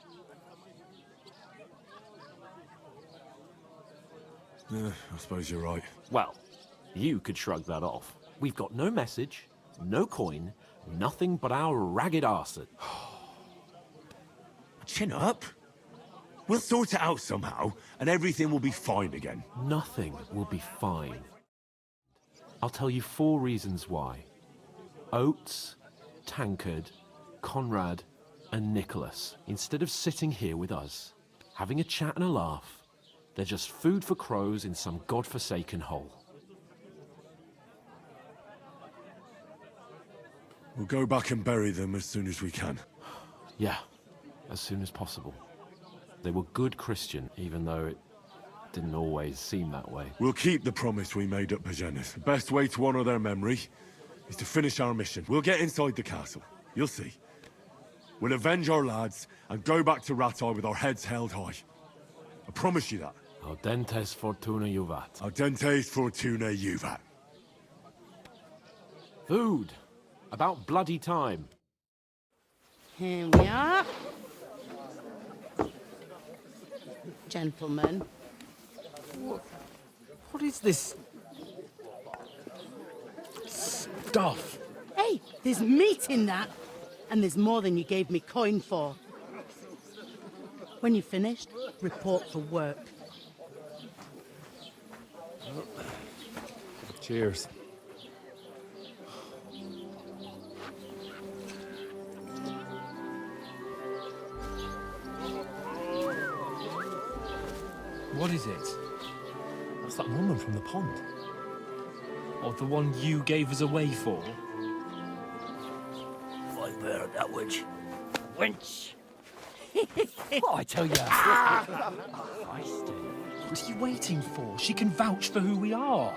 I suppose you're right. Well, you could shrug that off. We've got no message, no coin, nothing but our ragged arses. Chin up. We'll sort it out somehow, and everything will be fine again. Nothing will be fine. I'll tell you 4 reasons why. Oates, Tankard, Conrad, and Nicholas, instead of sitting here with us, having a chat and a laugh, they're just food for crows in some godforsaken hole. We'll go back and bury them as soon as we can. Yeah, as soon as possible. They were good Christian, even though it didn't always seem that way. We'll keep the promise we made at Pagenis. The best way to honor their memory is to finish our mission. We'll get inside the castle. You'll see. We'll avenge our lads and go back to Ratai with our heads held high. I promise you that. Audentes fortuna juvat. Audentes fortuna juvat. Food. About bloody time. Here we are. Gentlemen. What is this stuff? Hey, there's meat in that. And there's more than you gave me coin for. When you're finished, report for work. Cheers. What is it? That's that woman from the pond. Or the one you gave us away for? I've heard that witch. Wench! What I tell you? What are you waiting for? She can vouch for who we are.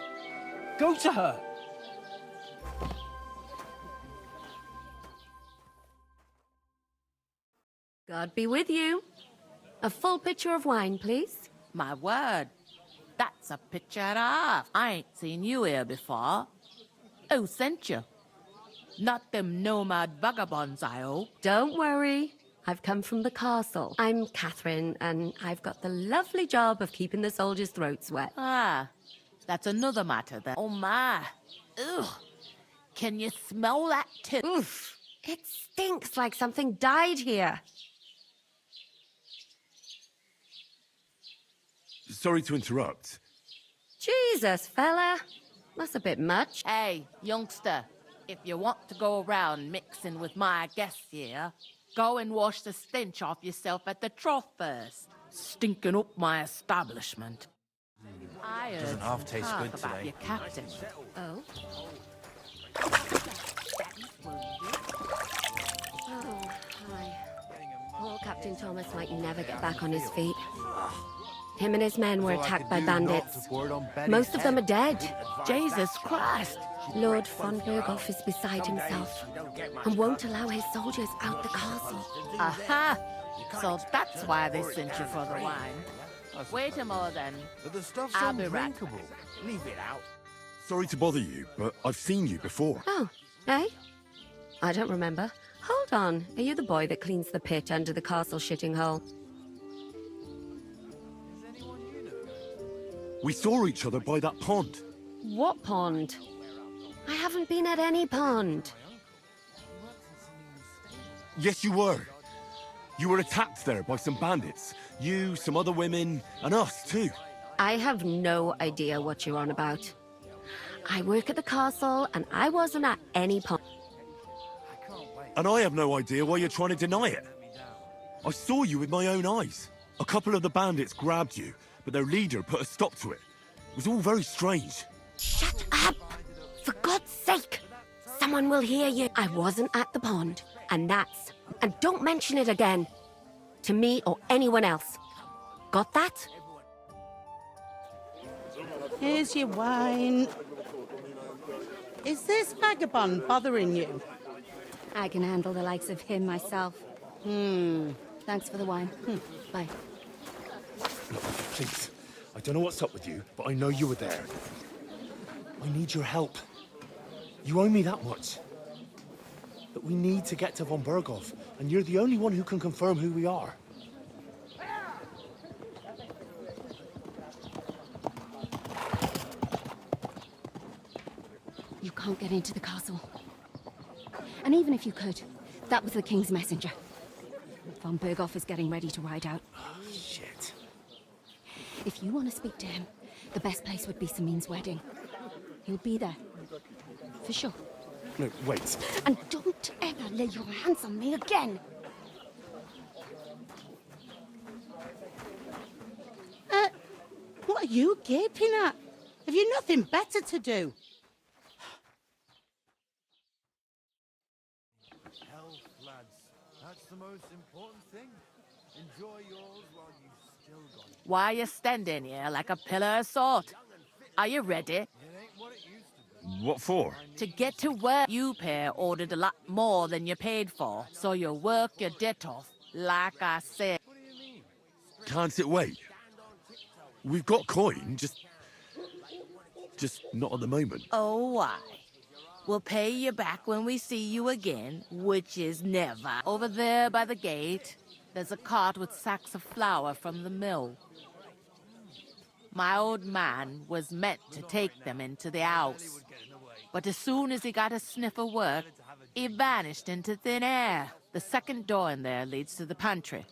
Go to her. God be with you. A full pitcher of wine, please. My word. That's a picture and a half. I ain't seen you here before. Who sent you? Not them nomad vagabonds, I hope. Don't worry. I've come from the castle. I'm Catherine, and I've got the lovely job of keeping the soldiers' throats wet. Ah, that's another matter then. Oh my. Ugh. Can you smell that too? Oof. It stinks like something died here. Sorry to interrupt. Jesus, fella. That's a bit much. Hey, youngster. If you want to go around mixing with my guests here, go and wash the stench off yourself at the Tropers. Stinking up my establishment. I heard Doesn't half taste talk good about today. your captain. Oh? Oh, hi. Poor Captain Thomas might never get back on his feet. Him and his men were attacked by bandits. Most of them are dead. Jesus Christ! Lord von Berghoff is beside himself and won't allow his soldiers out the castle. Aha! So that's why they sent you for the wine. Wait a moment then. But the stuff's I'll be right undrinkable. Leave it out. Sorry to bother you, but I've seen you before. Oh, eh? I don't remember. Hold on. Are you the boy that cleans the pit under the castle shitting hole? We saw each other by that pond. What pond? I haven't been at any pond. Yes, you were. You were attacked there by some bandits. You, some other women, and us too. I have no idea what you're on about. I work at the castle, and I wasn't at any pond. And I have no idea why you're trying to deny it. I saw you with my own eyes. A couple of the bandits grabbed you, but their leader put a stop to it. It was all very strange. Shut up! For God's sake! Someone will hear you. I wasn't at the pond, and that's... And don't mention it again. To me or anyone else. Got that? Here's your wine. Is this vagabond bothering you? I can handle the likes of him myself. Thanks for the wine. Bye. Please, I don't know what's up with you, but I know you were there. I need your help. You owe me that much. But we need to get to von Berghoff, and you're the only one who can confirm who we are. You can't get into the castle. And even if you could, that was the King's messenger. Von Berghoff is getting ready to ride out. Shit. If you want to speak to him, the best place would be Samin's wedding. He'll be there. For sure. No, wait. And don't ever lay your hands on me again! What are you gaping at? Have you nothing better to do? Health, lads. That's the most important thing. Enjoy yours while you've still got it. Why are you standing here like a pillar of salt? Are you ready? What for? To get to work, you pair ordered a lot more than you paid for, so you work your debt off, like I said. Can't it wait? We've got coin, just not at the moment. Oh, why? We'll pay you back when we see you again, which is never. Over there by the gate, there's a cart with sacks of flour from the mill. My old man was meant to take them into the house. But as soon as he got a sniff of work, he vanished into thin air. The second door in there leads to the pantry.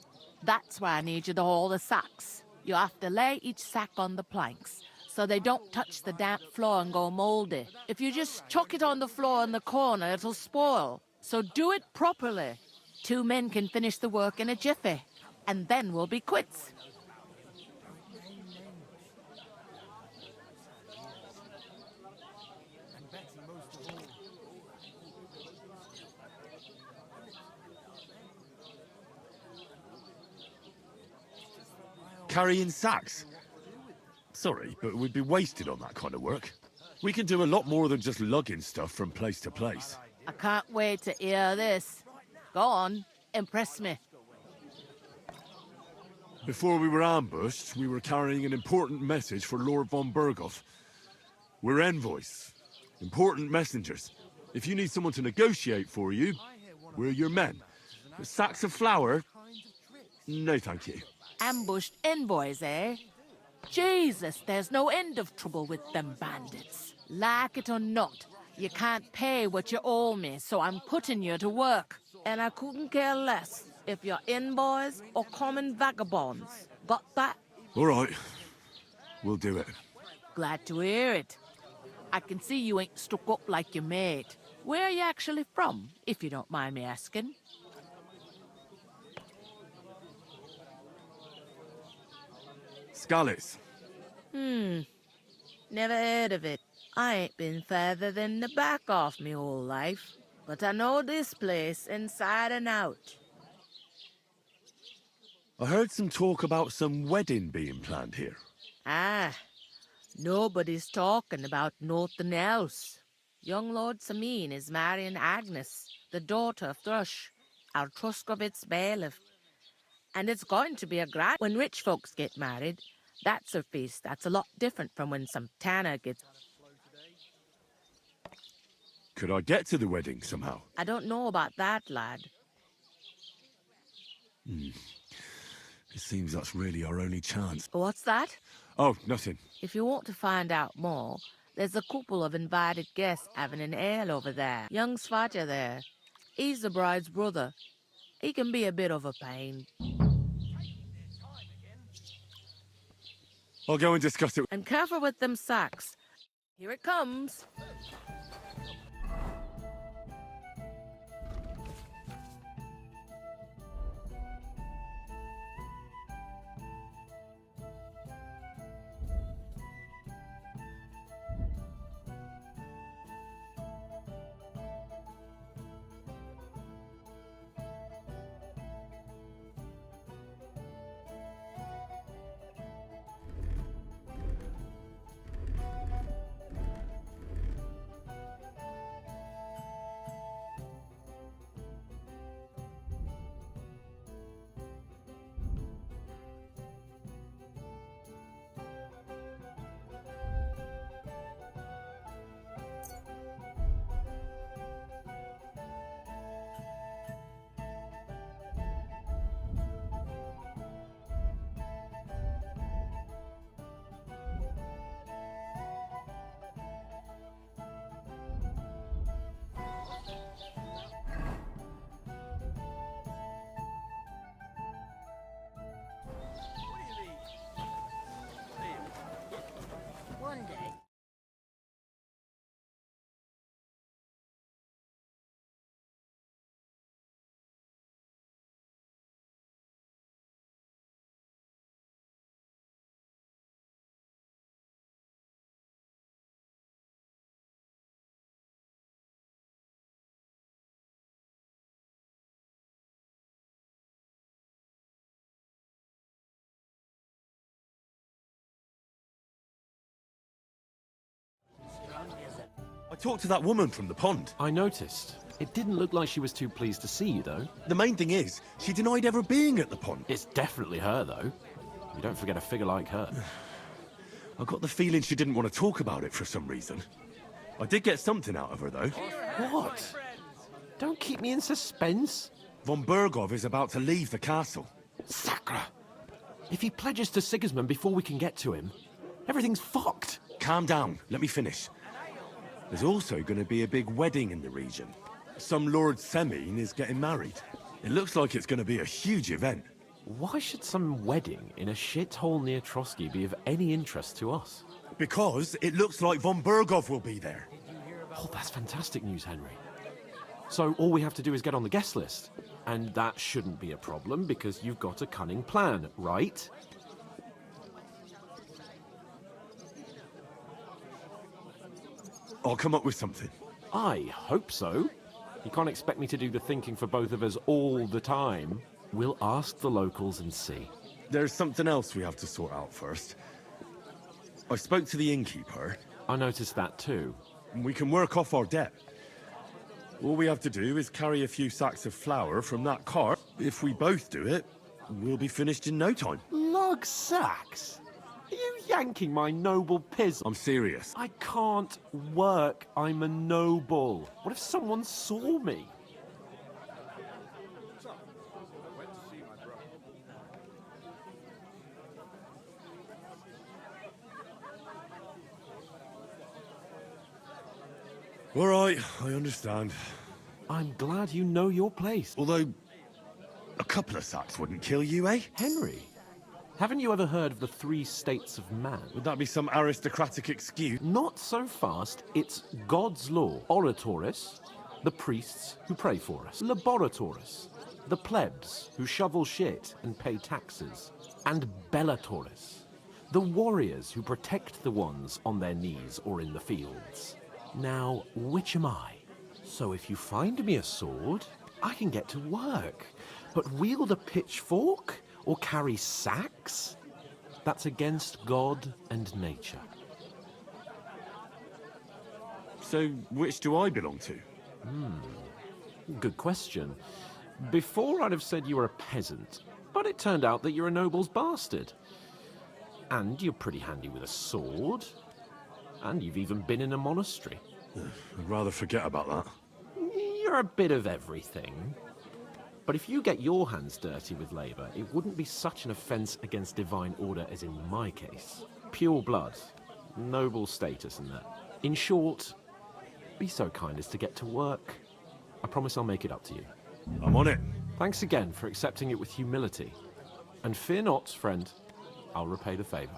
That's why I need you to haul the sacks. You have to lay each sack on the planks, so they don't touch the damp floor and go moldy. If you just chuck it on the floor in the corner, it'll spoil. So do it properly. 2 men can finish the work in a jiffy, and then we'll be quits. Carrying sacks? Sorry, but we'd be wasted on that kind of work. We can do a lot more than just lugging stuff from place to place. I can't wait to hear this. Go on, impress me. Before we were ambushed, we were carrying an important message for Lord von Berghoff. We're envoys, important messengers. If you need someone to negotiate for you, we're your men. But sacks of flour? No, thank you. Ambushed envoys, eh? Jesus, there's no end of trouble with them bandits. Like it or not, you can't pay what you owe me, so I'm putting you to work. And I couldn't care less if you're envoys or common vagabonds. Got that? All right. We'll do it. Glad to hear it. I can see you ain't stuck up like your mate. Where are you actually from, if you don't mind me asking? Scallis. Never heard of it. I ain't been further than the back off me whole life. But I know this place inside and out. I heard some talk about some wedding being planned here. Ah, nobody's talking about nothing else. Young Lord Samin is marrying Agnes, the daughter of Thrush, our Truskovitz bailiff. And it's going to be a grand. When rich folks get married, that's a feast that's a lot different from when some tanner gets... Could I get to the wedding somehow? I don't know about that, lad. It seems that's really our only chance. What's that? Oh, nothing. If you want to find out more, there's a couple of invited guests having an ale over there. Young Svatja there. He's the bride's brother. He can be a bit of a pain. I'll go and discuss it. And careful with them sacks. Here it comes. talked to that woman from the pond. I noticed. It didn't look like she was too pleased to see you, though. The main thing is, she denied ever being at the pond. It's definitely her, though. You don't forget a figure like her. I got the feeling she didn't want to talk about it for some reason. I did get something out of her, though. What? Don't keep me in suspense. Von Bergov is about to leave the castle. Sacre! If he pledges to Sigismund before we can get to him, everything's fucked. Calm down. Let me finish. There's also going to be a big wedding in the region. Some Lord Semine is getting married. It looks like it's going to be a huge event. Why should some wedding in a shithole near Trotsky be of any interest to us? Because it looks like Von Bergov will be there. Oh, that's fantastic news, Henry. So all we have to do is get on the guest list. And that shouldn't be a problem because you've got a cunning plan, right? I'll come up with something. I hope so. You can't expect me to do the thinking for both of us all the time. We'll ask the locals and see. There's something else we have to sort out first. I spoke to the innkeeper. I noticed that too. We can work off our debt. All we have to do is carry a few sacks of flour from that cart. If we both do it, we'll be finished in no time. Lug sacks? Are you yanking my noble piz? I'm serious. I can't work. I'm a noble. What if someone saw me? All right, I understand. I'm glad you know your place. Although, a couple of sacks wouldn't kill you, eh? Henry, haven't you ever heard of the 3 states of man? Would that be some aristocratic excuse? Not so fast. It's God's law. Oratoris, the priests who pray for us. Laboratoris, the plebs who shovel shit and pay taxes. And Bellatoris, the warriors who protect the ones on their knees or in the fields. Now, which am I? So if you find me a sword, I can get to work. But wield a pitchfork or carry sacks? That's against God and nature. So, which do I belong to? Good question. Before I'd have said you were a peasant, but it turned out that you're a noble's bastard. And you're pretty handy with a sword. And you've even been in a monastery. I'd rather forget about that. You're a bit of everything. But if you get your hands dirty with labor, it wouldn't be such an offense against divine order as in my case. Pure blood, noble status and that. In short, be so kind as to get to work. I promise I'll make it up to you. I'm on it. Thanks again for accepting it with humility. And fear not, friend, I'll repay the favor.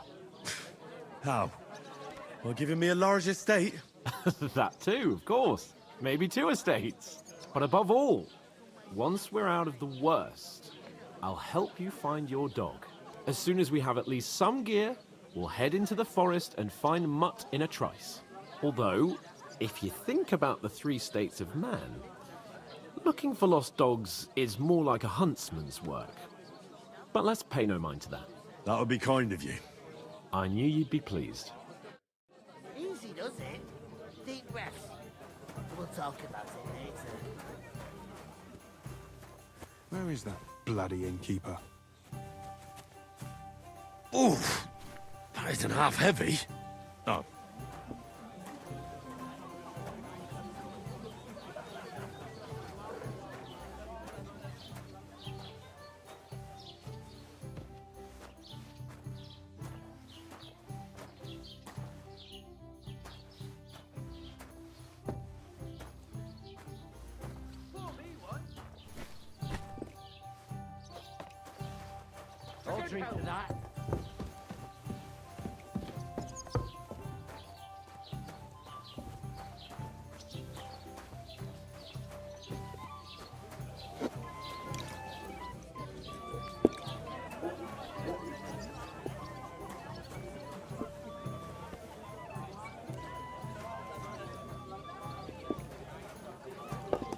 How? By giving me a large estate? That too, of course. Maybe 2 estates. But above all, once we're out of the worst, I'll help you find your dog. As soon as we have at least some gear, we'll head into the forest and find Mutt in a trice. Although, if you think about the 3 states of man, looking for lost dogs is more like a huntsman's work. But let's pay no mind to that. That would be kind of you. I knew you'd be pleased. Easy does it. Deep breaths. We'll talk about it later. Where is that bloody innkeeper? Oof! That isn't half heavy. Oh. I'll drink to that.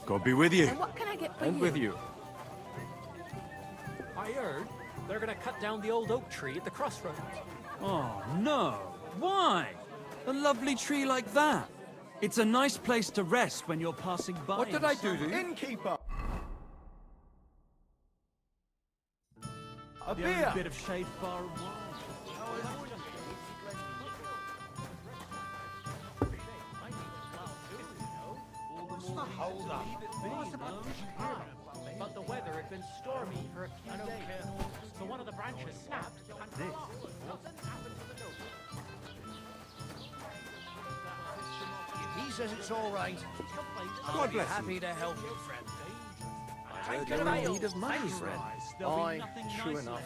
God be with you. And what can I get for And you? with you. I heard they're gonna cut down the old oak tree at the crossroads. Oh, no. Why? A lovely tree like that. It's a nice place to rest when you're passing by. What did I do to you? Innkeeper! A The beer! only bit of shade far and wide. Hold up. But the weather had been stormy for a few days. So one of the branches snapped, and this wasn't happened to the note. He says it's all right. I'll God be bless happy you. to help you, friend. I heard you're in need of money, friend. Aye, true enough.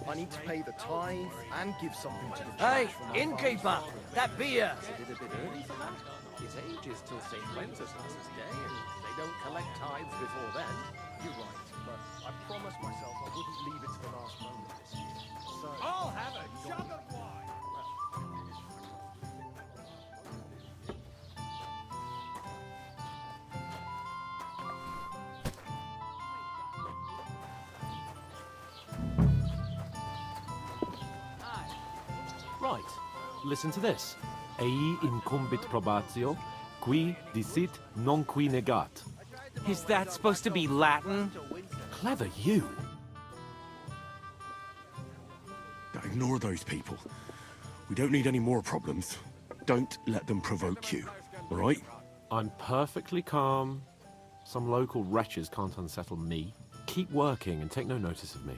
I need to pay the tithe and give something to the church. Hey, for my innkeeper, father's offering. that beer. Is it a bit early for that? His age is till St. Wenceslas's day, and they don't collect tithes before then. You're right, but I promised myself I wouldn't leave it to the last moment this year. So... I'll have a jug of wine. Right, listen to this. Ei incumbit probatio, qui dicit non qui negat. Is that supposed to be Latin? Clever you. Now ignore those people. We don't need any more problems. Don't let them provoke you, all right? I'm perfectly calm. Some local wretches can't unsettle me. Keep working and take no notice of me.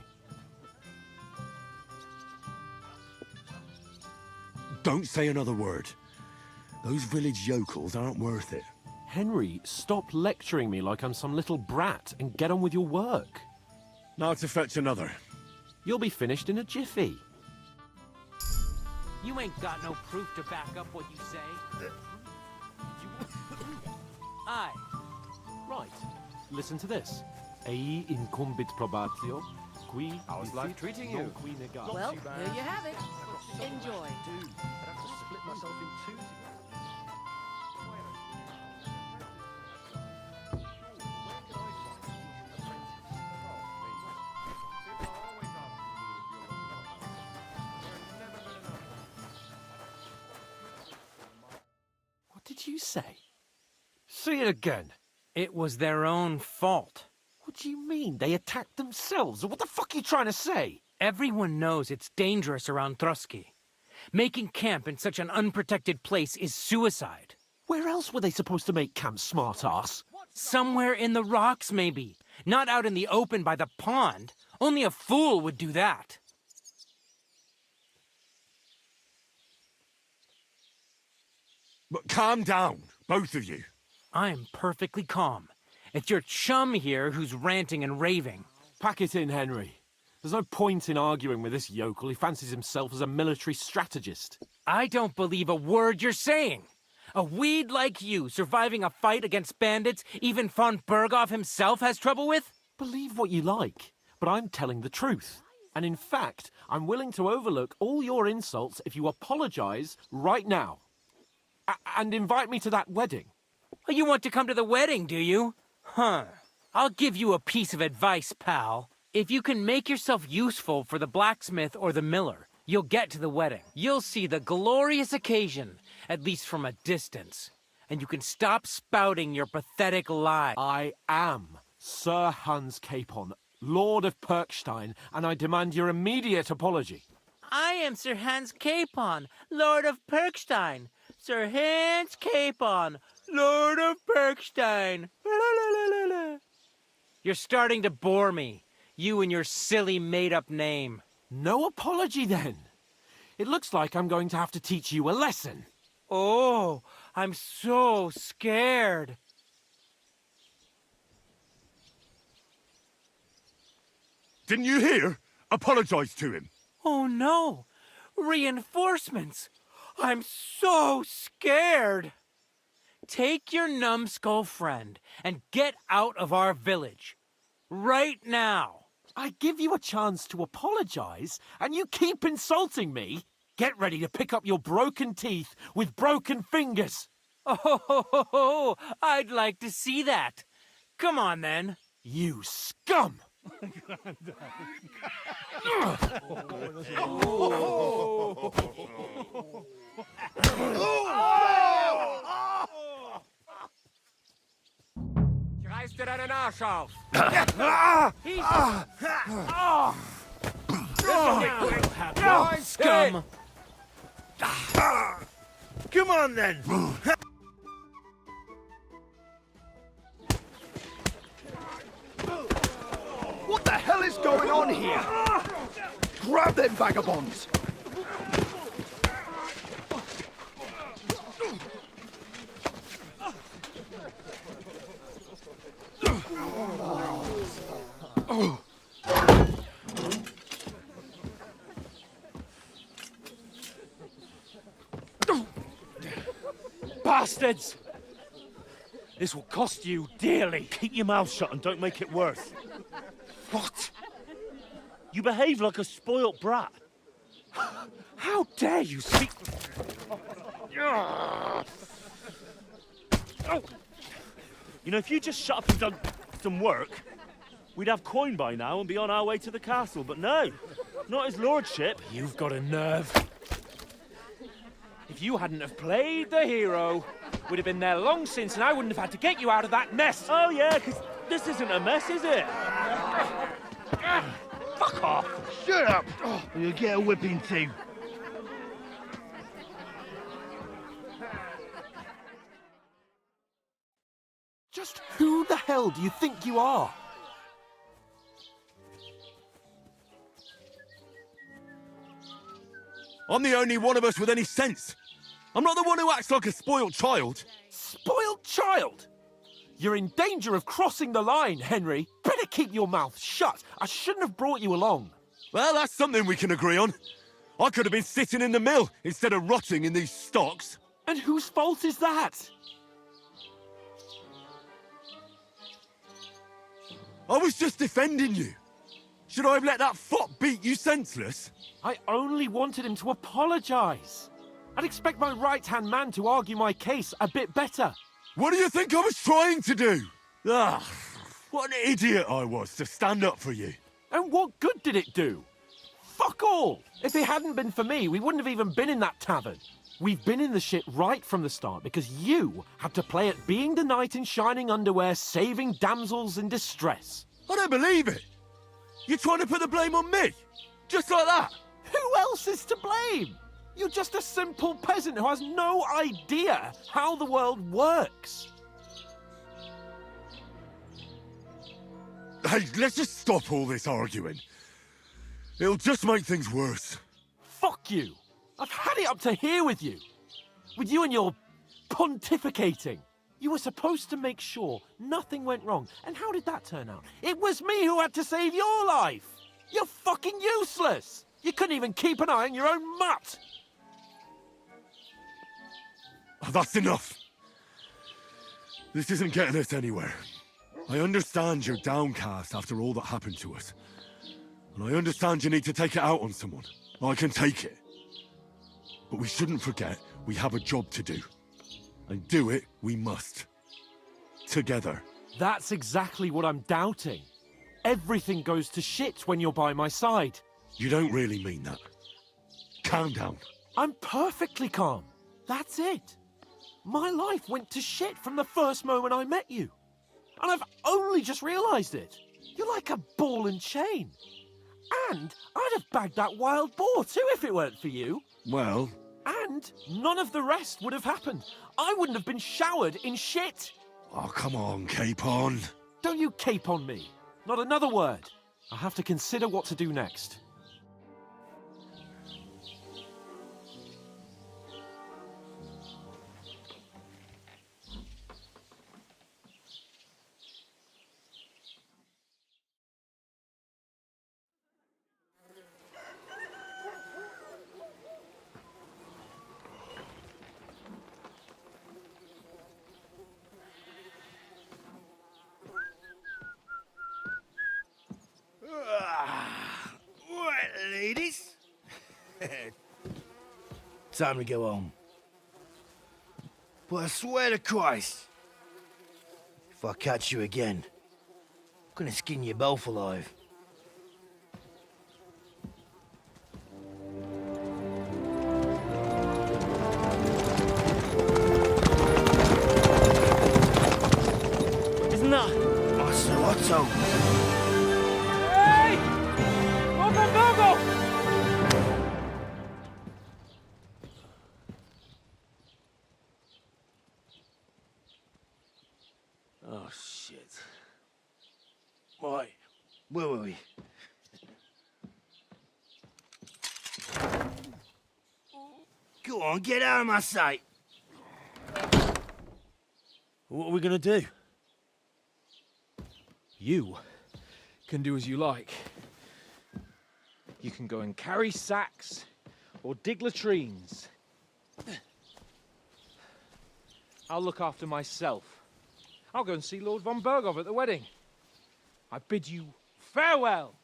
Don't say another word. Those village yokels aren't worth it. Henry, stop lecturing me like I'm some little brat and get on with your work. Now to fetch another. You'll be finished in a jiffy. You ain't got no proof to back up what you say. Aye. Right, listen to this. Ei incumbit probatio, qui How's life treating you? non qui negat. Well, here you have it. Enjoy. Dude, I'd have to split myself in two. What did you say? Say it again. It was their own fault. What do you mean? They attacked themselves? What the fuck are you trying to say? Everyone knows it's dangerous around Trotsky. Making camp in such an unprotected place is suicide. Where else were they supposed to make camp, smartass? Somewhere in the rocks, maybe. Not out in the open by the pond. Only a fool would do that. But calm down, both of you. I'm perfectly calm. It's your chum here who's ranting and raving. Pack it in, Henry. There's no point in arguing with this yokel. He fancies himself as a military strategist. I don't believe a word you're saying. A weed like you surviving a fight against bandits even von Berghoff himself has trouble with? Believe what you like, but I'm telling the truth. And in fact, I'm willing to overlook all your insults if you apologize right now. And invite me to that wedding. Oh, you want to come to the wedding, do you? Huh. I'll give you a piece of advice, pal. If you can make yourself useful for the blacksmith or the miller, you'll get to the wedding. You'll see the glorious occasion, at least from a distance. And you can stop spouting your pathetic lie. I am Sir Hans Capon, Lord of Perkstein, and I demand your immediate apology. I am Sir Hans Capon, Lord of Perkstein. Sir Hans Capon, Lord of Perkstein. You're starting to bore me. You and your silly made-up name. No apology, then. It looks like I'm going to have to teach you a lesson. Oh, I'm so scared. Didn't you hear? Apologize to him. Oh, no. Reinforcements. I'm so scared. Take your numbskull friend and get out of our village. Right now. I give you a chance to apologize, and you keep insulting me. Get ready to pick up your broken teeth with broken fingers. Oh, I'd like to see that. Come on, then. You scum! bastard and an arsehole! Scum! Come on then! What the hell is going on here? Grab them vagabonds! Bastards! This will cost you dearly. Keep your mouth shut and don't make it worse. What? You behave like a spoilt brat. How dare you speak... You know, if you just shut up and done some work, we'd have coin by now and be on our way to the castle, but no, not his lordship. You've got a nerve. If you hadn't have played the hero, we'd have been there long since and I wouldn't have had to get you out of that mess. Oh yeah, because this isn't a mess, is it? Fuck off. Shut up! Or you'll get a whipping too. Just who the hell do you think you are? I'm the only one of us with any sense. I'm not the one who acts like a spoiled child. Spoiled child? You're in danger of crossing the line, Henry. Better keep your mouth shut. I shouldn't have brought you along. Well, that's something we can agree on. I could have been sitting in the mill instead of rotting in these stocks. And whose fault is that? I was just defending you. Should I have let that fop beat you senseless? I only wanted him to apologise. I'd expect my right-hand man to argue my case a bit better. What do you think I was trying to do? Ah, what an idiot I was to stand up for you. And what good did it do? Fuck all! If it hadn't been for me, we wouldn't have even been in that tavern. We've been in the shit right from the start because you had to play at being the knight in shining underwear, saving damsels in distress. I don't believe it. You're trying to put the blame on me? Just like that? Who else is to blame? You're just a simple peasant who has no idea how the world works. Hey, let's just stop all this arguing. It'll just make things worse. Fuck you. I've had it up to here with you. With you and your pontificating. You were supposed to make sure nothing went wrong. And how did that turn out? It was me who had to save your life. You're fucking useless. You couldn't even keep an eye on your own mutt. Oh, that's enough. This isn't getting us anywhere. I understand you're downcast after all that happened to us. And I understand you need to take it out on someone. I can take it. But we shouldn't forget we have a job to do. And do it we must. Together. That's exactly what I'm doubting. Everything goes to shit when you're by my side. You don't really mean that. Calm down. I'm perfectly calm. That's it. My life went to shit from the first moment I met you. And I've only just realised it. You're like a ball and chain. And I'd have bagged that wild boar too if it weren't for you. Well... And none of the rest would have happened. I wouldn't have been showered in shit. Oh, come on, Capon. Don't you cape on me. Not another word. I have to consider what to do next. Right, ladies. Time to go home. But I swear to Christ, if I catch you again, I'm gonna skin you both alive. Isn't that Oh, shit. Right, where were we? Go on, get out of my sight. What are we gonna do? You can do as you like. You can go and carry sacks or dig latrines. I'll look after myself. I'll go and see Lord von Berghoff at the wedding. I bid you farewell.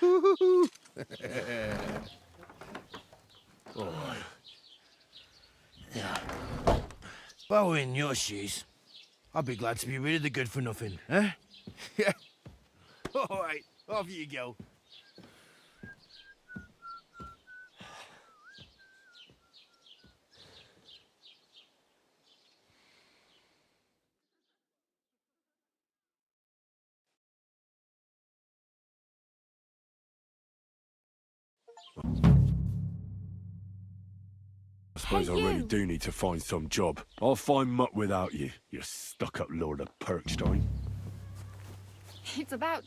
Oh. Yeah. If I were in your shoes, I'd be glad to be rid of the good for nothing, eh? Yeah. All right, off you go. I suppose I really do need to find some job. I'll find mutt without you, you stuck-up Lord of Perkstein. It's about...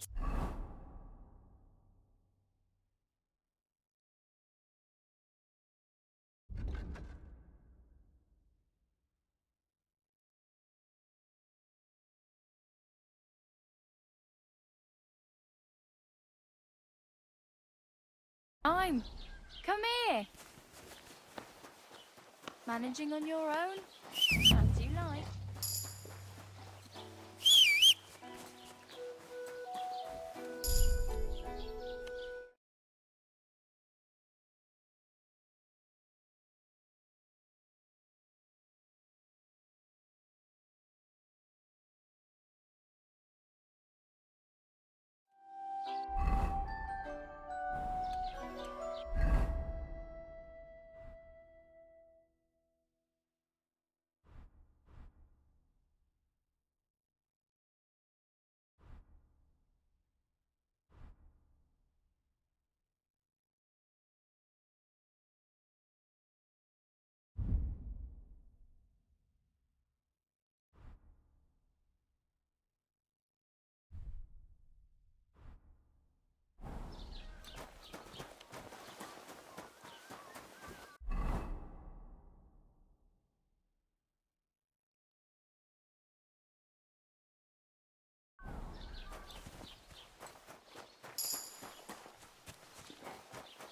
Come here. Managing on your own? As you like.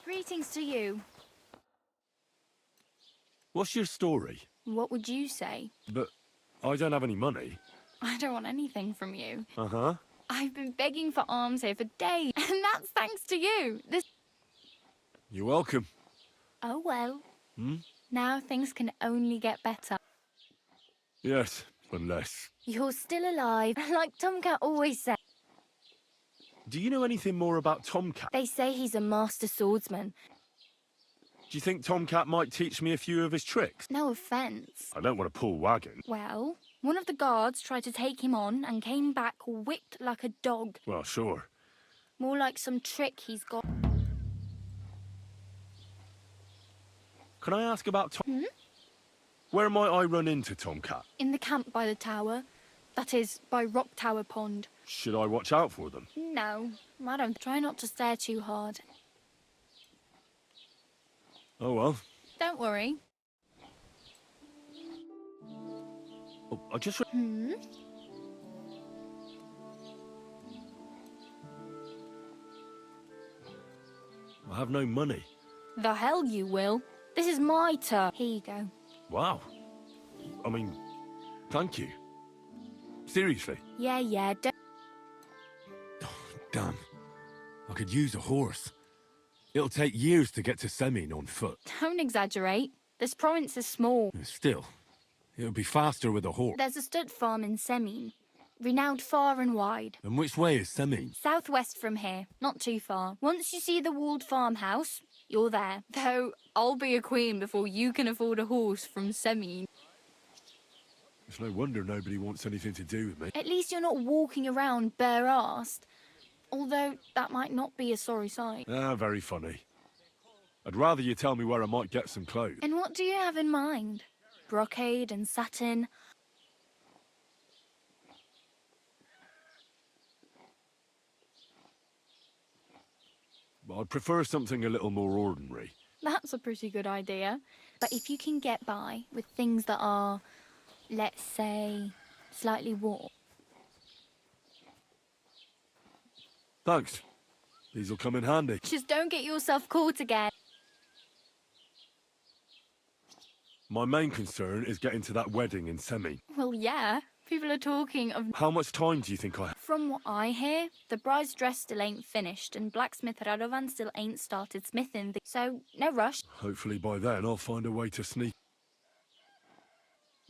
Greetings to you. What's your story? What would you say? But I don't have any money. I don't want anything from you. Uh-huh. I've been begging for alms here for days, and that's thanks to you. This... You're welcome. Oh, well. Hmm? Now things can only get better. Yes, unless... You're still alive, like Tomcat always said. Do you know anything more about Tomcat? They say he's a master swordsman. Do you think Tomcat might teach me a few of his tricks? No offence. I don't want to pull wagon. Well, one of the guards tried to take him on and came back whipped like a dog. Well, sure. More like some trick he's got. Can I ask about Tom? Hmm? Where might I run into Tomcat? In the camp by the tower. That is, by Rock Tower Pond. Should I watch out for them? No, I don't. Try not to stare too hard. Oh, well. Don't worry. Oh, I just... Hmm? I have no money. The hell you will. This is my turn. Here you go. Wow. I mean, thank you. Seriously. Yeah, don't... Damn. I could use a horse. It'll take years to get to Semin on foot. Don't exaggerate. This province is small. Still, it'll be faster with a horse. There's a stud farm in Semin, renowned far and wide. And which way is Semin? Southwest from here, not too far. Once you see the walled farmhouse, you're there. Though, I'll be a queen before you can afford a horse from Semin. It's no wonder nobody wants anything to do with me. At least you're not walking around bare-assed. Although, that might not be a sorry sight. Ah, very funny. I'd rather you tell me where I might get some clothes. And what What do you have in mind? Brocade and satin? I'd prefer something a little more ordinary. That's a pretty good idea. But if you can get by with things that are, let's say, slightly warm. Thanks. These'll come in handy. Just don't get yourself caught again. My main concern is getting to that wedding in Semi. Well, yeah. People are talking of... How much time do you think I have? From what I hear, the bride's dress still ain't finished and blacksmith Radovan still ain't started smithing. So, no rush. Hopefully by then I'll find a way to sneak.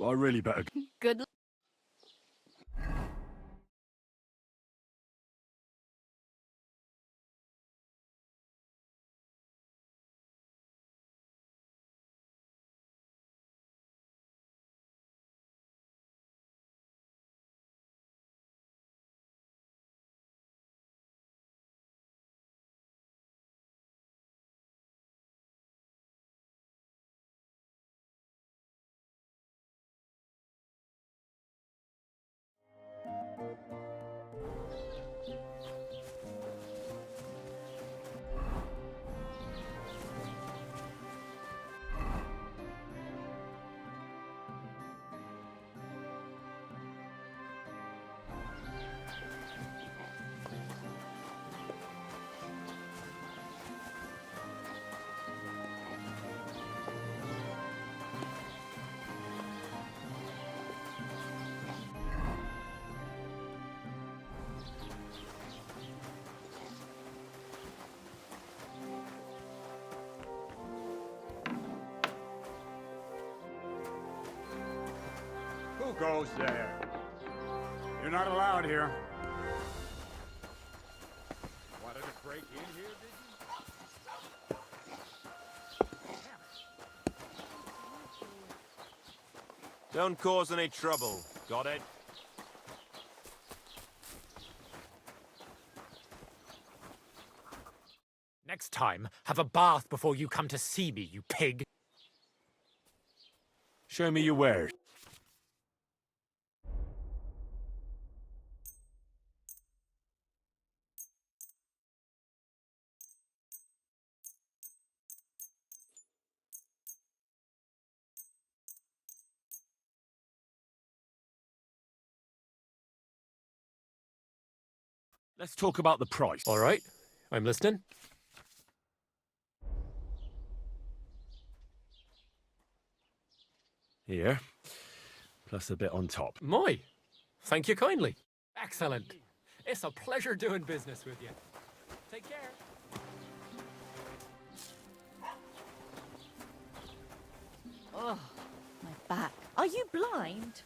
I really better... Good luck. Who goes there? You're not allowed here. Wanted to break in here, did you? Don't cause any trouble. Got it? Next time, have a bath before you come to see me, you pig. Show me your wares. Let's talk about the price. All right, I'm listening. Here, plus a bit on top. My, thank you kindly. Excellent. It's a pleasure doing business with you. Take care. Oh, my back. Are you blind?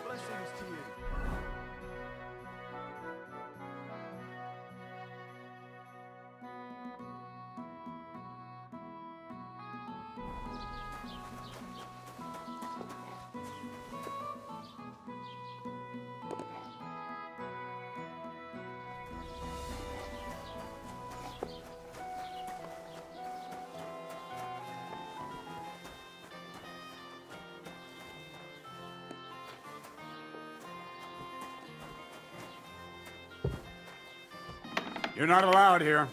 Blessings to you. You're not allowed here.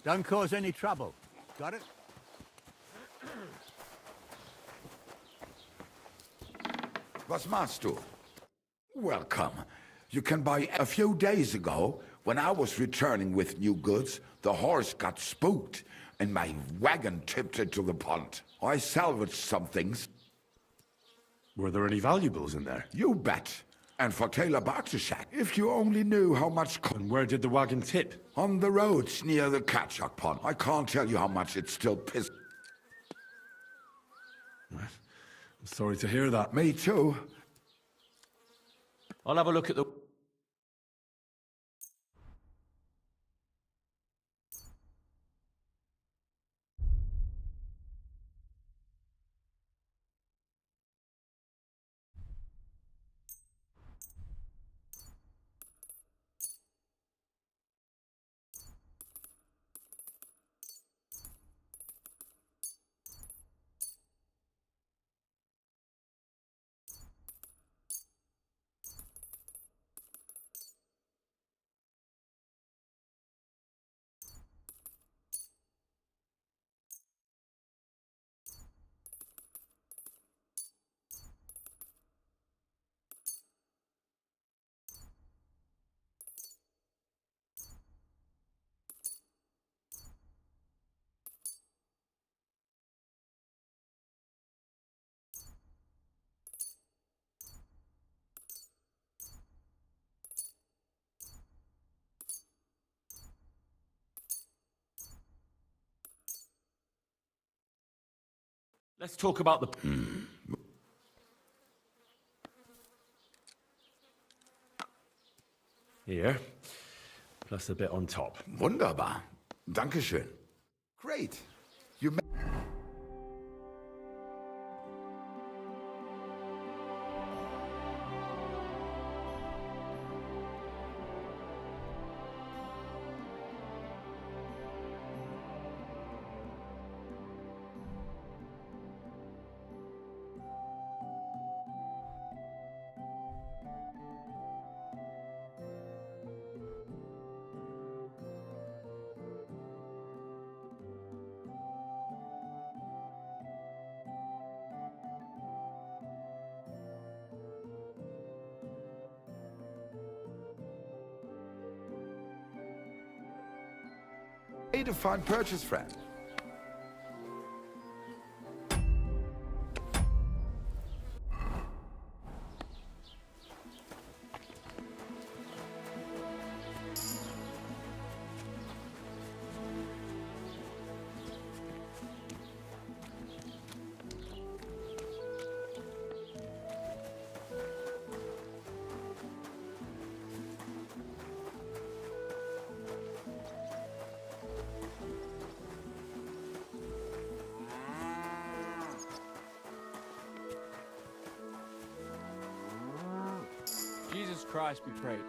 Don't cause any trouble. Got it? Was machst du? Welcome. You can buy. A few days ago, when I was returning with new goods, the horse got spooked and my wagon tipped into the pond. I salvaged some things. Were there any valuables in there? You bet. And for Taylor Bartishak, if you only knew how much... And where did the wagon tip? On the roads near the Katchak pond. I can't tell you how much it still pisses. I'm sorry to hear that. Me too. I'll have a look at the... Let's talk about the... Here, plus a bit on top. Wunderbar. Dankeschön. Great. You ma- Made a fine purchase, friend. Jesus Christ be praised.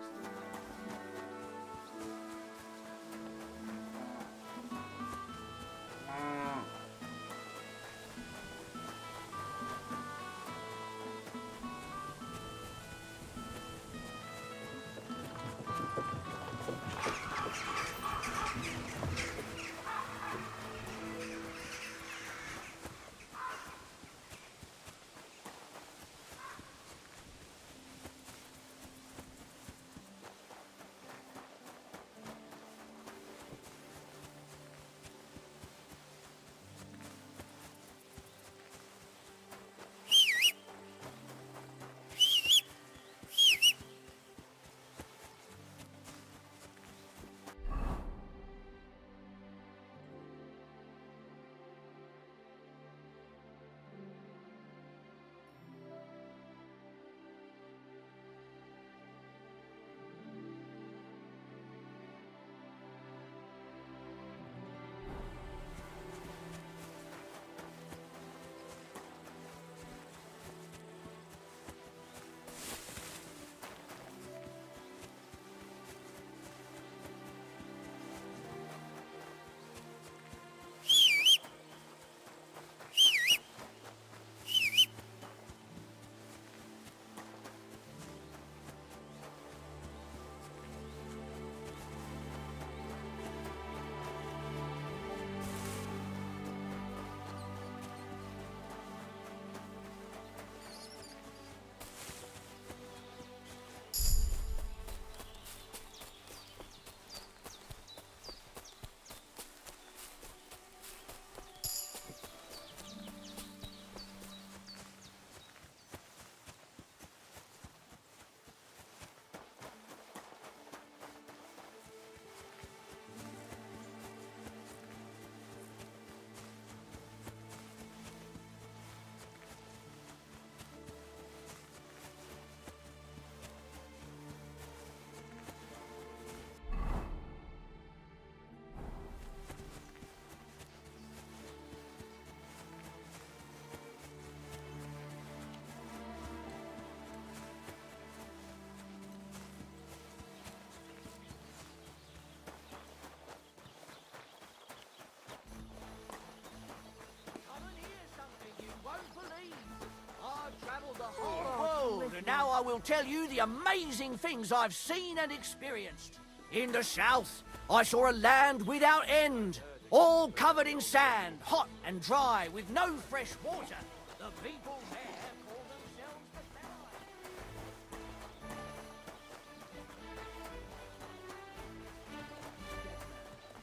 I will tell you the amazing things I've seen and experienced. In the south, I saw a land without end, all covered in sand, hot and dry, with no fresh water. The people there call themselves the Pharaohs.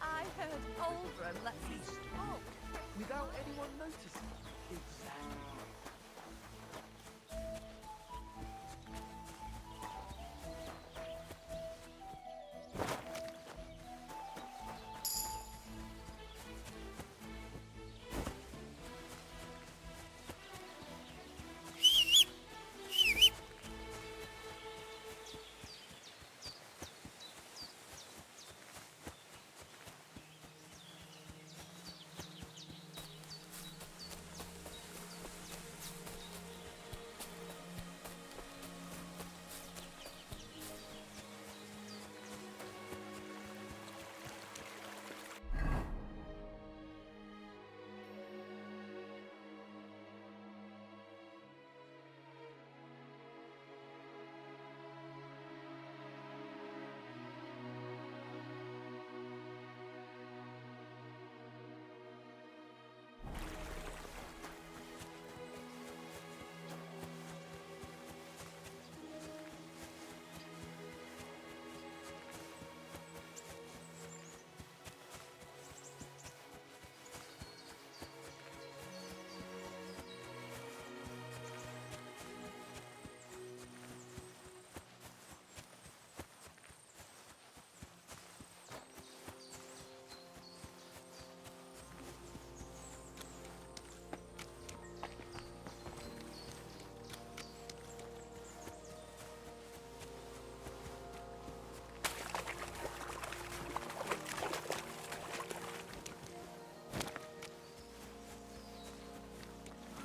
I heard Aldrin lets me smoke without anyone noticing. Exactly.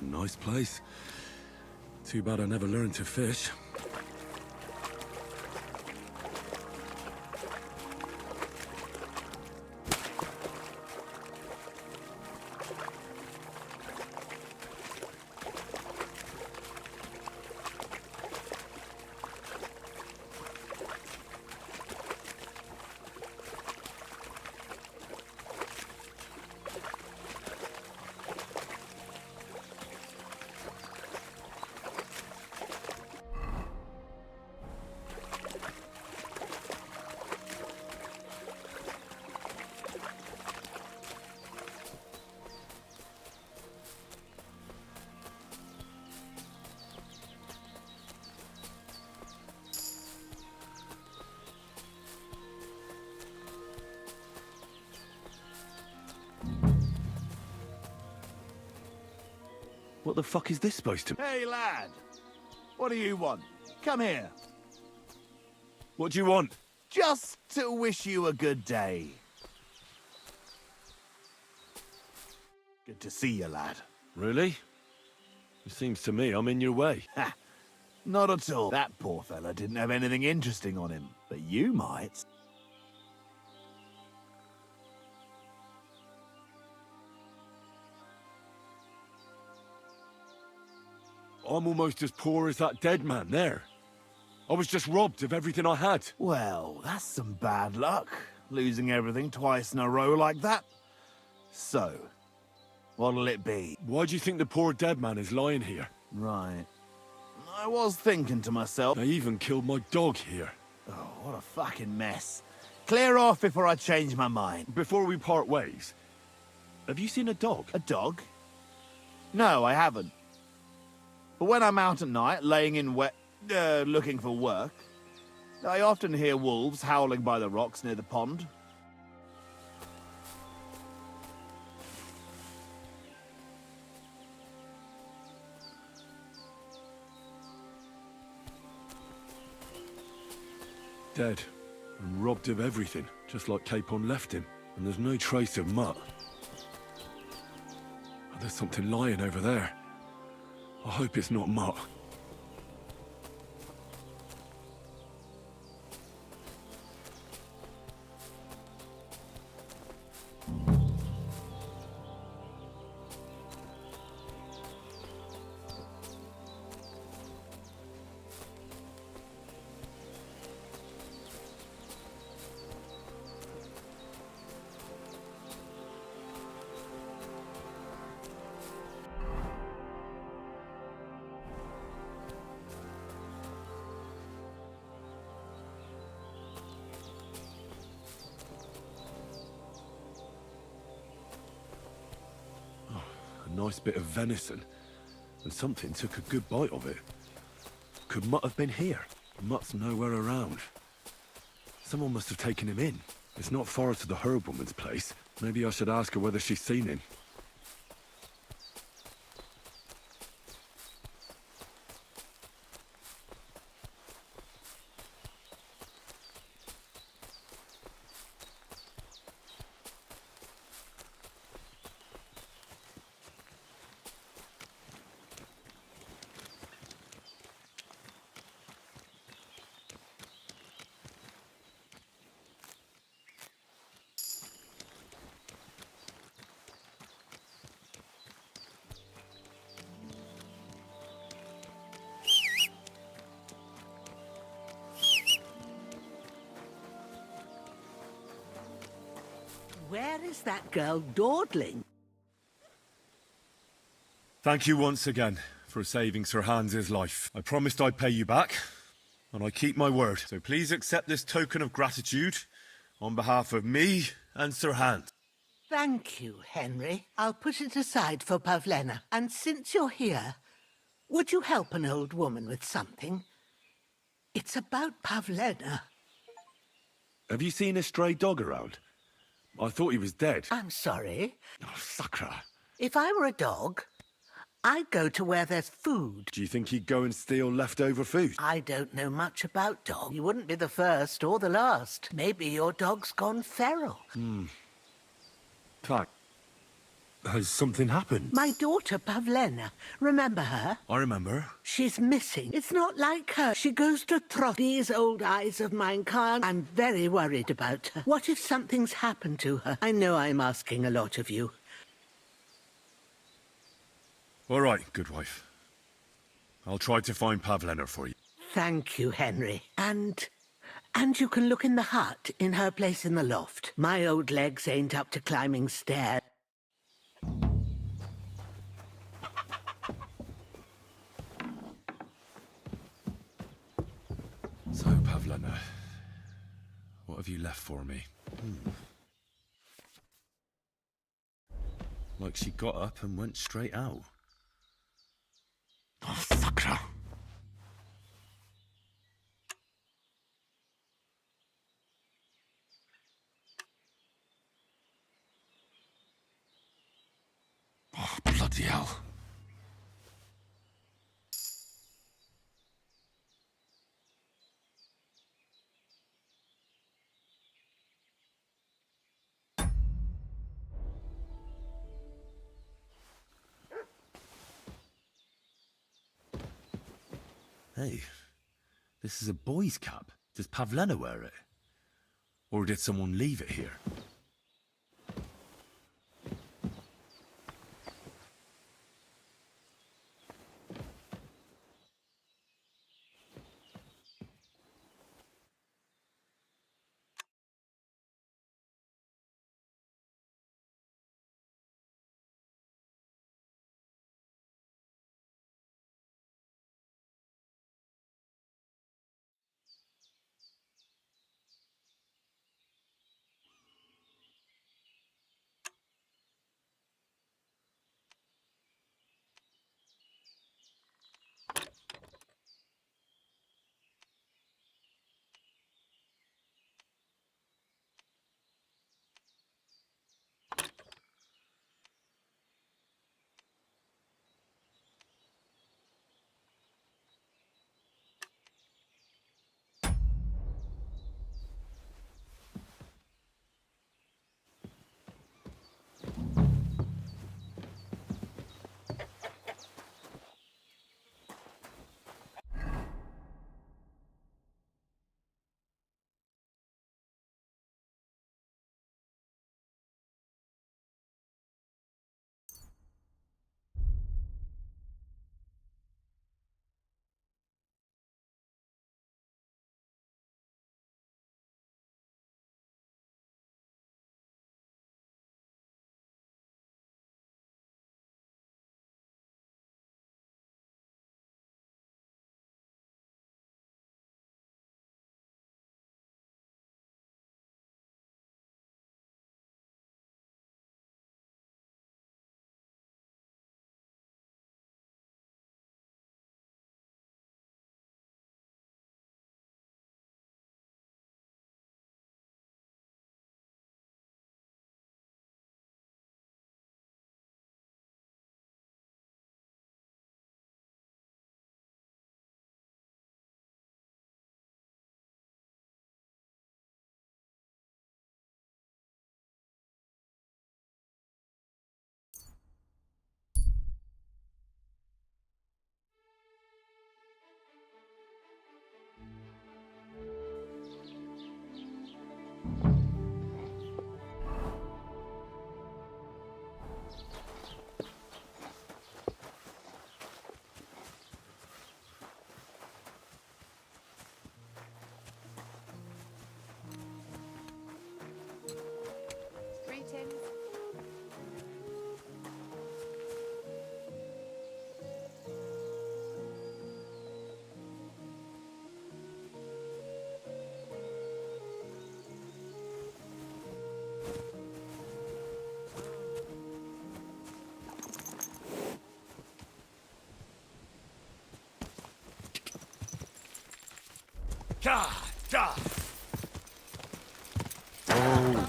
Nice place. Too bad I never learned to fish. What the fuck is this supposed to... Hey, lad! What do you want? Come here. What do you want? Just to wish you a good day. Good to see you, lad. Really? It seems to me I'm in your way. Ha! Not at all. That poor fella didn't have anything interesting on him, but you might. I'm almost as poor as that dead man there. I was just robbed of everything I had. Well, that's some bad luck, losing everything twice in a row like that. So, what'll it be? Why do you think the poor dead man is lying here? Right. I was thinking to myself... They even killed my dog here. Oh, what a fucking mess. Clear off before I change my mind. Before we part ways, have you seen a dog? A dog? No, I haven't. But when I'm out at night, laying in looking for work, I often hear wolves howling by the rocks near the pond. Dead. And robbed of everything, just like Capon left him. And there's no trace of Mutt. Oh, there's something lying over there. I hope it's not Mutt. A nice bit of venison. And something took a good bite of it. Could Mutt have been here? Mutt's nowhere around. Someone must have taken him in. It's not far to the herb woman's place. Maybe I should ask her whether she's seen him. Where is that girl dawdling? Thank you once again for saving Sir Hans's life. I promised I'd pay you back, and I keep my word. So please accept this token of gratitude on behalf of me and Sir Hans. Thank you, Henry. I'll put it aside for Pavlena. And since you're here, would you help an old woman with something? It's about Pavlena. Have you seen a stray dog around? I thought he was dead. I'm sorry. Oh, sucker. If I were a dog, I'd go to where there's food. Do you think he'd go and steal leftover food? I don't know much about dogs. You wouldn't be the first or the last. Maybe your dog's gone feral. Fact. Has something happened? My daughter, Pavlena. Remember her? I remember. She's missing. It's not like her. She goes to Tropers. These old eyes of mine can't. I'm very worried about her. What if something's happened to her? I know I'm asking a lot of you. All right, good wife. I'll try to find Pavlena for you. Thank you, Henry. And you can look in the hut, in her place in the loft. My old legs ain't up to climbing stairs. So, Pavlena, what have you left for me? Like she got up and went straight out. Oh, sucker! Oh, bloody hell. Hey, this is a boy's cap. Does Pavlena wear it? Or did someone leave it here?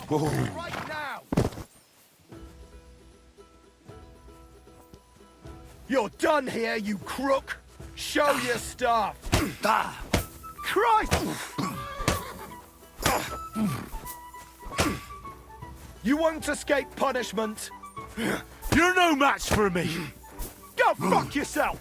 Whoa. Right now! You're done here, you crook! Show your stuff! Christ! You won't escape punishment! You're no match for me! Go fuck yourself!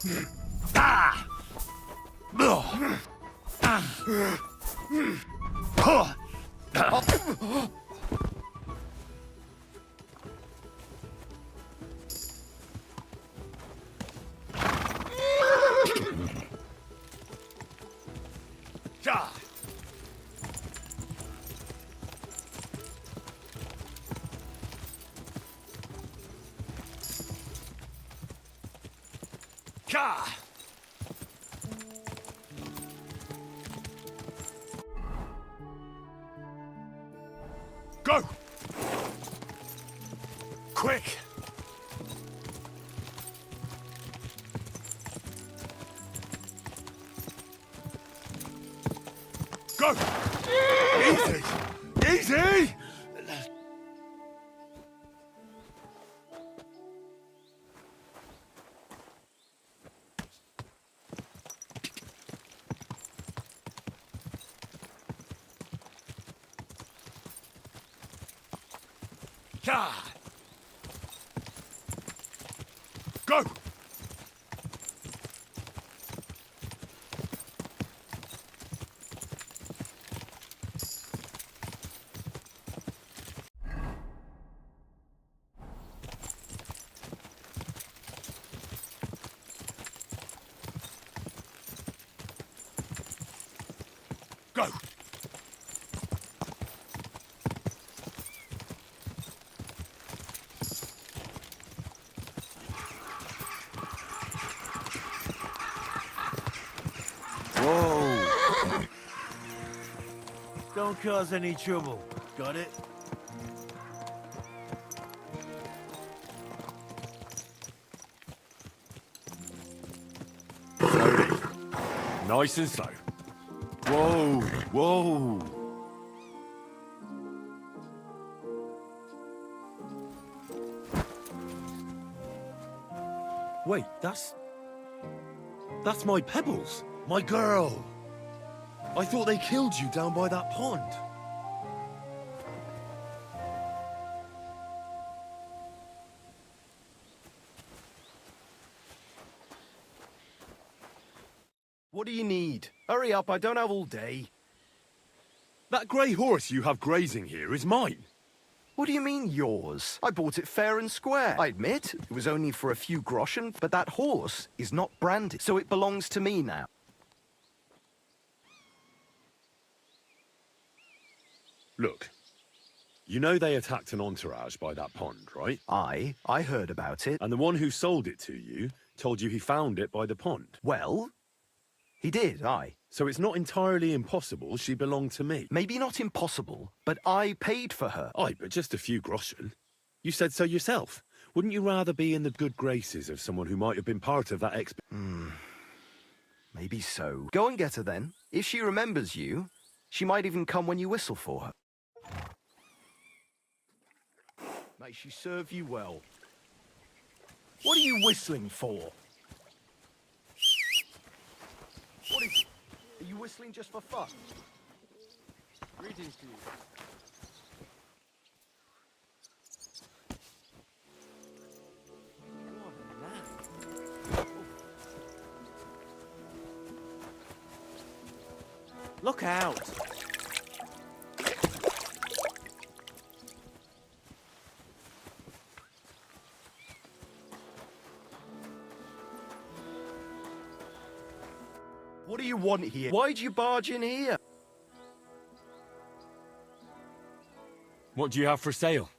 Go! Quick! Go! Easy! Easy! Go! Go! Whoa! Don't cause any trouble. Got it? Slowly. Nice and slow. Whoa, whoa. Wait, that's my Pebbles, my girl. I thought they killed you down by that pond. What do you need? Hurry up, I don't have all day. That grey horse you have grazing here is mine. What do you mean, yours? I bought it fair and square. I admit, it was only for a few groschen, but that horse is not branded, so it belongs to me now. Look, you know they attacked an entourage by that pond, right? I heard about it. And the one who sold it to you told you he found it by the pond. Well, he did, aye. So it's not entirely impossible she belonged to me. Maybe not impossible, but I paid for her. Aye, but just a few groschen. You said so yourself. Wouldn't you rather be in the good graces of someone who might have been part of that Maybe so. Go and get her then. If she remembers you, she might even come when you whistle for her. May she serve you well. What are you whistling for? What is... Are you whistling just for fun? Greetings to you. Look out! What do you want here? Why'd you barge in here? What do you have for sale?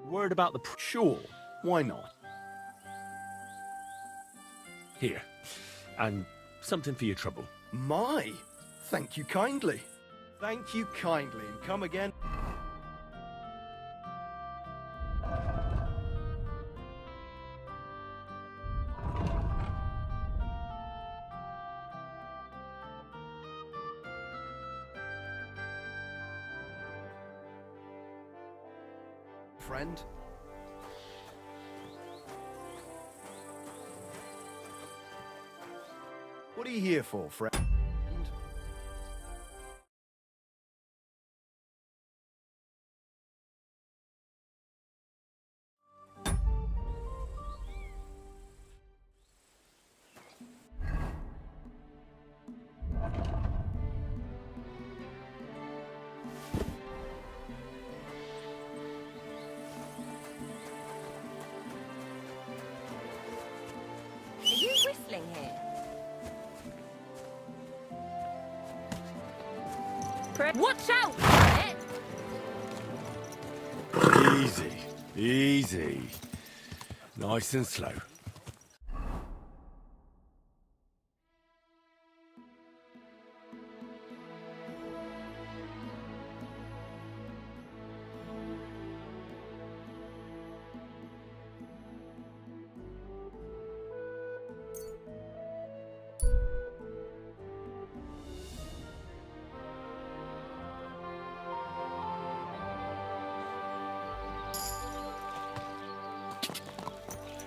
Word about the... Sure, why not? Here. And something for your trouble. My, thank you kindly. Thank you kindly, and come again. Friend. What are you here for, friend? Are you whistling here? Watch out! Easy. Easy. Nice and slow.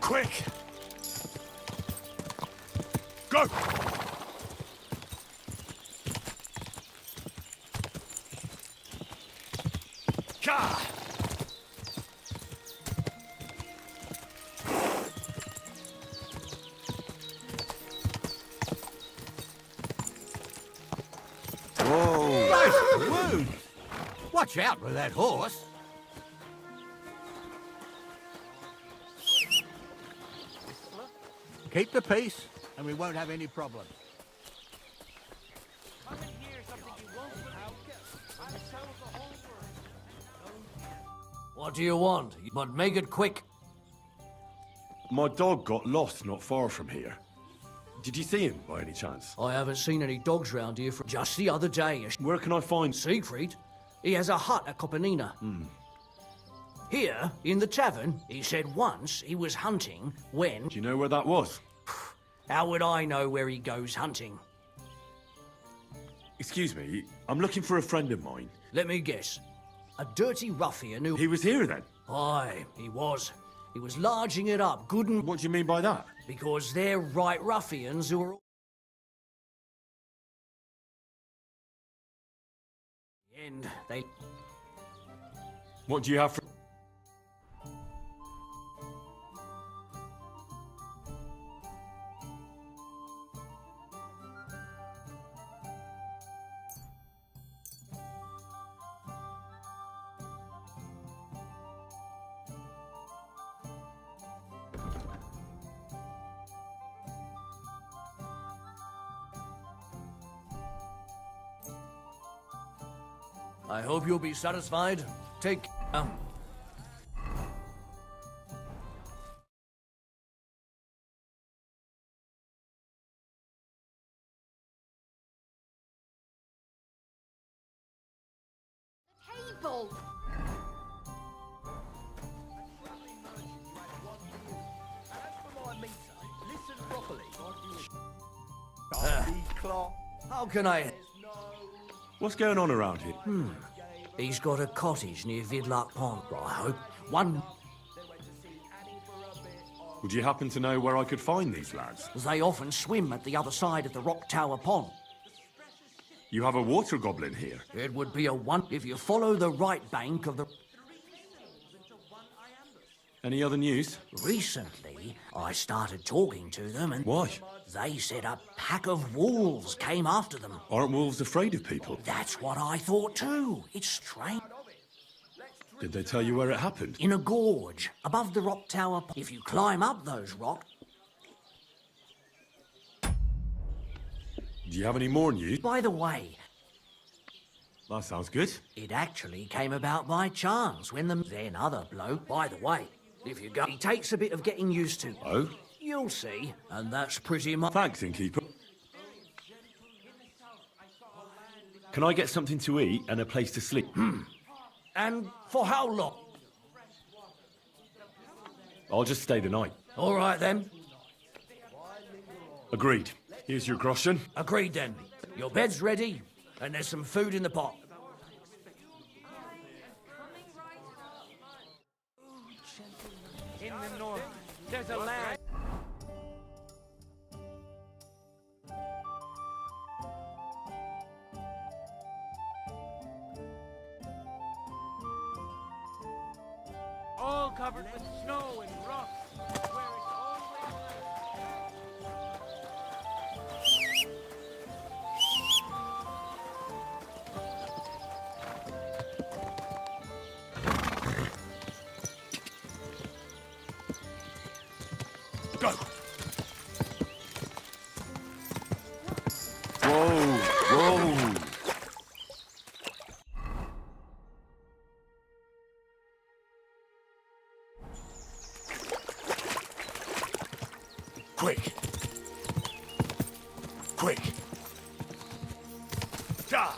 Quick! Go! Gah! Whoa! Nice wound! Watch out with that horse. Keep the peace, and we won't have any problems. What do you want? But make it quick. My dog got lost not far from here. Did you see him by any chance? I haven't seen any dogs round here for just the other day. Where can I find... Siegfried? He has a hut at Kopanina. Here, in the tavern, he said once he was hunting when... Do you know where that was? How would I know where he goes hunting? Excuse me, I'm looking for a friend of mine. Let me guess. A dirty ruffian who... He was here then? Aye, he was. He was larging it up, good and... What do you mean by that? Because they're right ruffians who are... And they... What do you have for... I hope you'll be satisfied. Take... Table! How can I... What's going on around here? He's got a cottage near Vidlak Pond, I hope. One... Would you happen to know where I could find these lads? They often swim at the other side of the Rock Tower Pond. You have a water goblin here. It would be a one if you follow the right bank of the... Any other news? Recently, I started talking to them and... Why? They said a pack of wolves came after them. Aren't wolves afraid of people? That's what I thought too. It's strange. Did they tell you where it happened? In a gorge, above the Rock Tower. If you climb up those rocks... Do you have any more news? By the way, That sounds good. It actually came about by chance when the then other bloke. By the way, if you go, it takes a bit of getting used to. Oh? You'll see, and that's pretty much. Thanks, innkeeper. Can I get something to eat and a place to sleep? And for how long? I'll just stay the night. All right then. Agreed. Here's your groschen. Agreed then. Your bed's ready, and there's some food in the pot. In the north, there's a land. All covered with snow and rocks, where it's always Go! Whoa! Whoa! Quick! Quick! Die!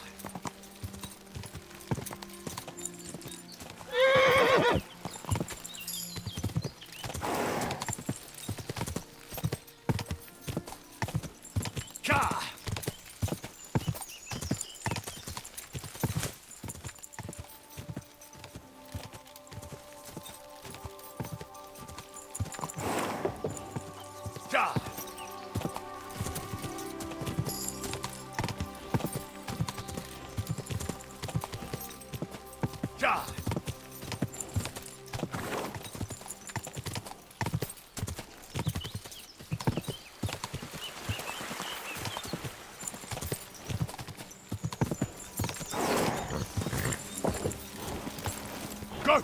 Go!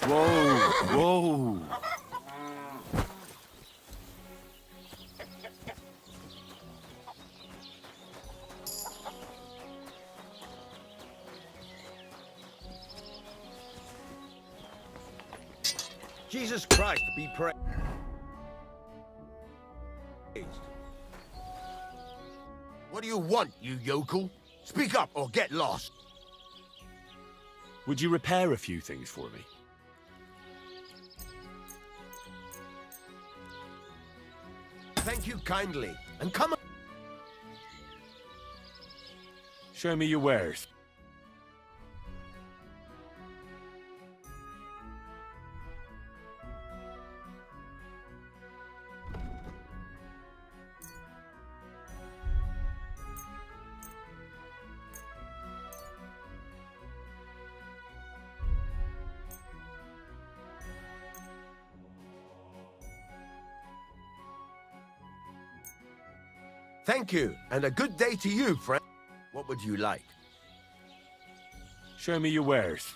Whoa! Whoa! Jesus Christ, be praised. What do you want, you yokel? Speak up or get lost. Would you repair a few things for me? Thank you kindly, and come on. Show me your wares. Thank you, and a good day to you, friend. What would you like? Show me your wares.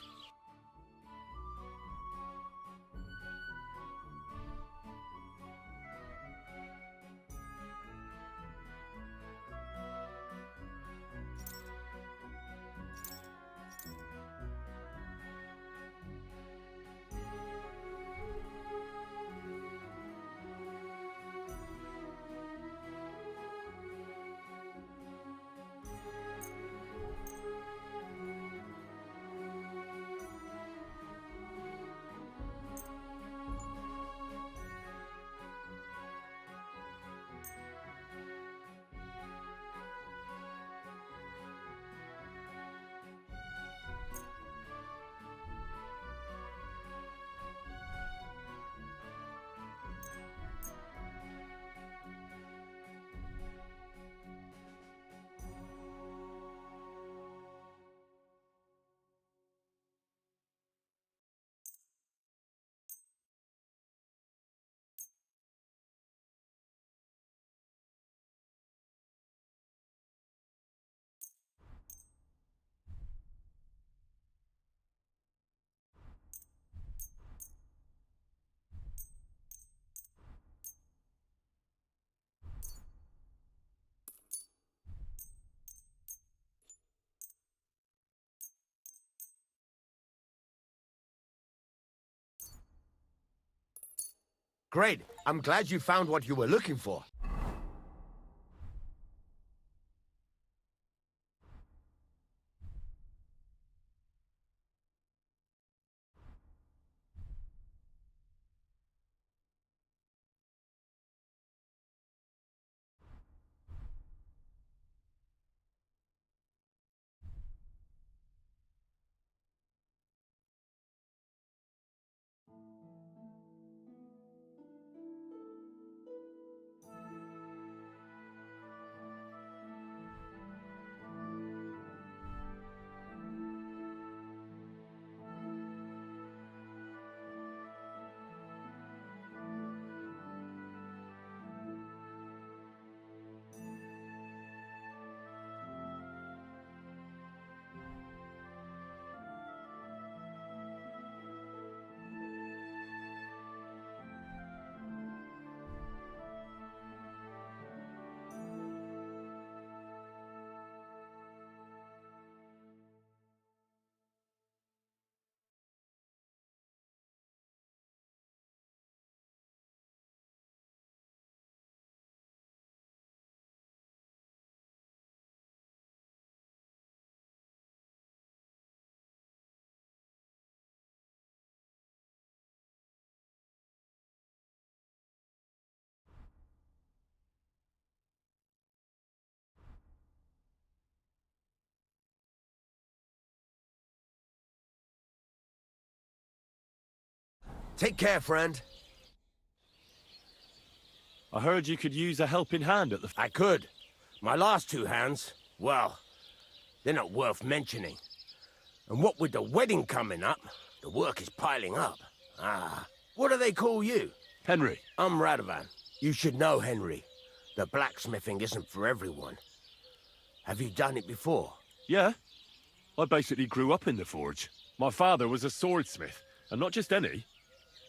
Great. I'm glad you found what you were looking for. Take care, friend. I heard you could use a helping hand at the... I could. My last two hands, well, they're not worth mentioning. And what with the wedding coming up, the work is piling up. Ah, what do they call you? Henry. I'm Radovan. You should know, Henry. The blacksmithing isn't for everyone. Have you done it before? Yeah. I basically grew up in the forge. My father was a swordsmith, and not just any.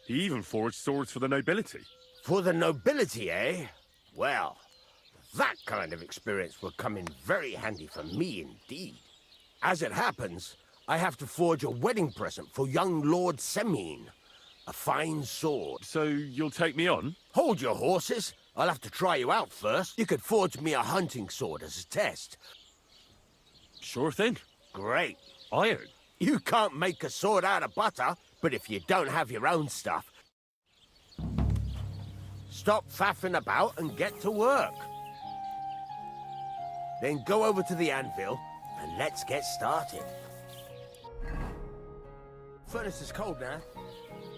He even forged swords for the nobility. For the nobility, eh? Well, that kind of experience will come in very handy for me indeed. As it happens, I have to forge a wedding present for young Lord Semine. A fine sword. So you'll take me on? Hold your horses. I'll have to try you out first. You could forge me a hunting sword as a test. Sure thing. Great. Iron. You can't make a sword out of butter, but if you don't have your own stuff, stop faffing about and get to work. Then go over to the anvil and let's get started. Furnace is cold now.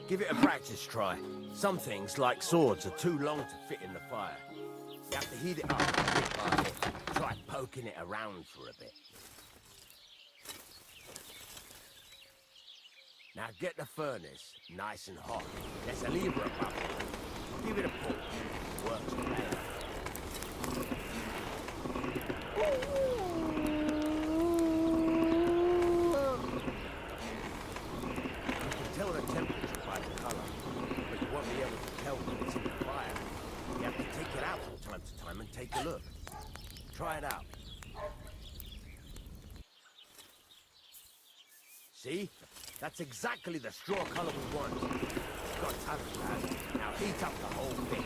Give it a practice try. Some things, like swords, are too long to fit in the fire. You have to heat it up bit by bit. Try poking it around for a bit. Now get the furnace nice and hot. There's a lever above it. Give it a pull. Works better. You can tell the temperature by the color, but you won't be able to tell when it's in the fire. You have to take it out from time to time and take a look. Try it out. See? That's exactly the straw color we want. You've got talent, lad. Now heat up the whole thing.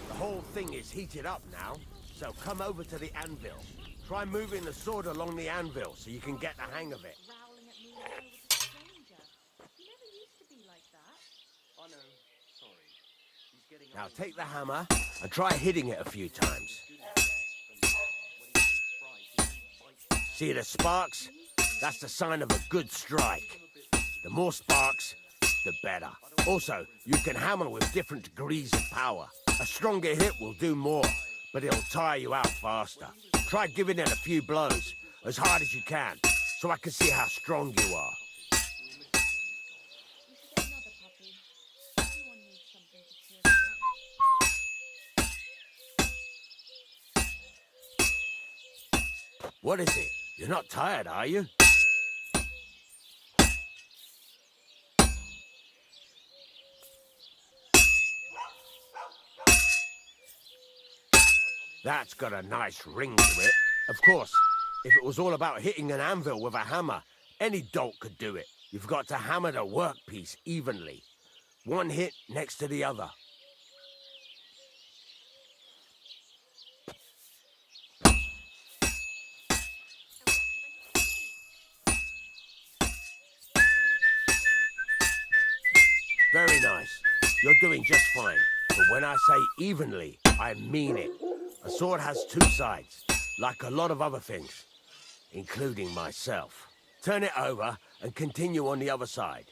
The whole thing is heated up now, so come over to the anvil. Try moving the sword along the anvil so you can get the hang of it. Now take the hammer and try hitting it a few times. See the sparks? That's the sign of a good strike. The more sparks, the better. Also, you can hammer with different degrees of power. A stronger hit will do more, but it'll tire you out faster. Try giving it a few blows, as hard as you can, so I can see how strong you are. What is it? You're not tired, are you? That's got a nice ring to it. Of course, if it was all about hitting an anvil with a hammer, any dolt could do it. You've got to hammer the workpiece evenly. One hit next to the other. Very nice. You're doing just fine. But when I say evenly, I mean it. A sword has two sides, like a lot of other things, including myself. Turn it over and continue on the other side.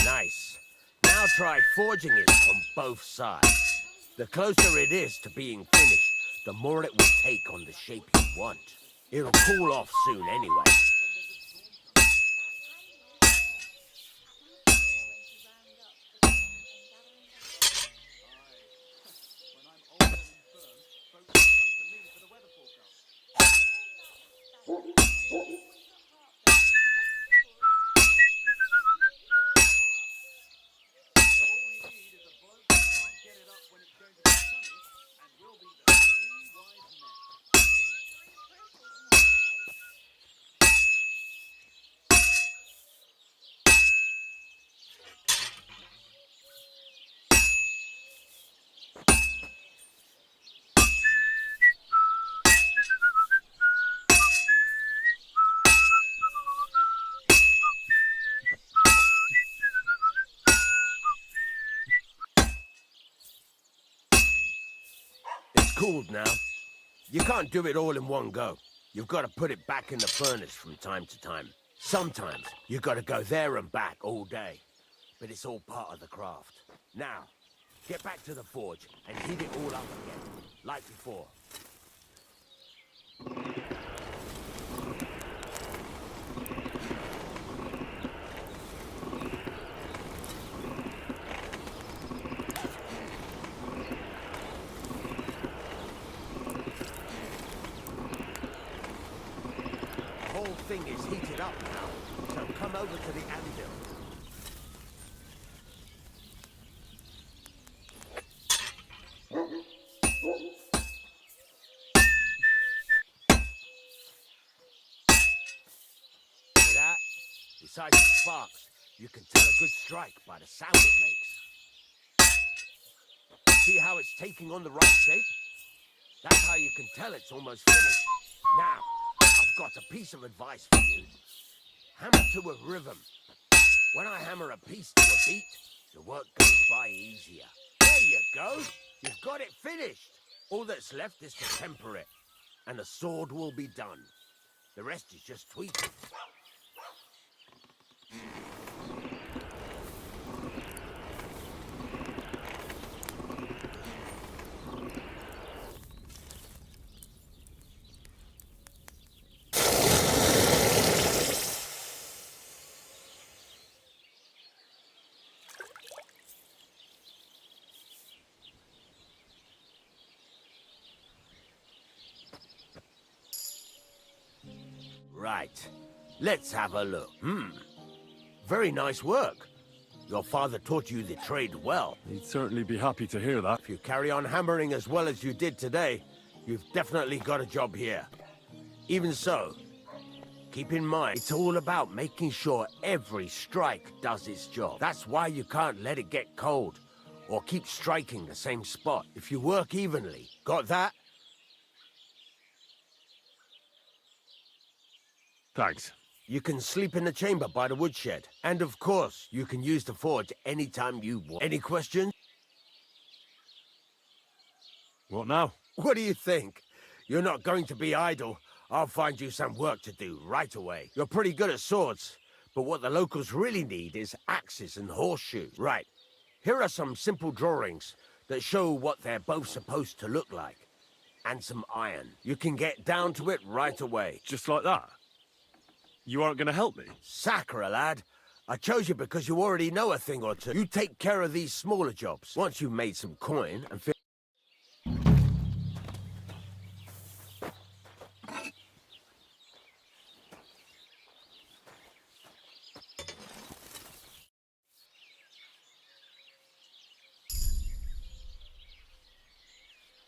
Nice. Now try forging it on both sides. The closer it is to being finished, the more it will take on the shape you want. It'll cool off soon anyway. Cooled now. You can't do it all in one go. You've got to put it back in the furnace from time to time. Sometimes you've got to go there and back all day. But it's all part of the craft. Now, get back to the forge and heat it all up again, like before. Thing is heated up now, so come over to the anvil. See that? Besides the sparks, you can tell a good strike by the sound it makes. See how it's taking on the right shape? That's how you can tell it's almost finished. Now, got a piece of advice for you. Hammer to a rhythm. When I hammer a piece to a beat, the work goes by easier. There you go. You've got it finished. All that's left is to temper it, and the sword will be done. The rest is just tweaking. Right. Let's have a look. Very nice work. Your father taught you the trade well. He'd certainly be happy to hear that. If you carry on hammering as well as you did today, you've definitely got a job here. Even so, keep in mind, it's all about making sure every strike does its job. That's why you can't let it get cold, or keep striking the same spot. If you work evenly, got that? Thanks. You can sleep in the chamber by the woodshed. And of course, you can use the forge anytime you want. Any questions? What now? What do you think? You're not going to be idle. I'll find you some work to do right away. You're pretty good at swords, but what the locals really need is axes and horseshoes. Right. Here are some simple drawings that show what they're both supposed to look like. And some iron. You can get down to it right away. Just like that? You aren't going to help me? Sacre, lad. I chose you because you already know a thing or two. You take care of these smaller jobs. Once you've made some coin and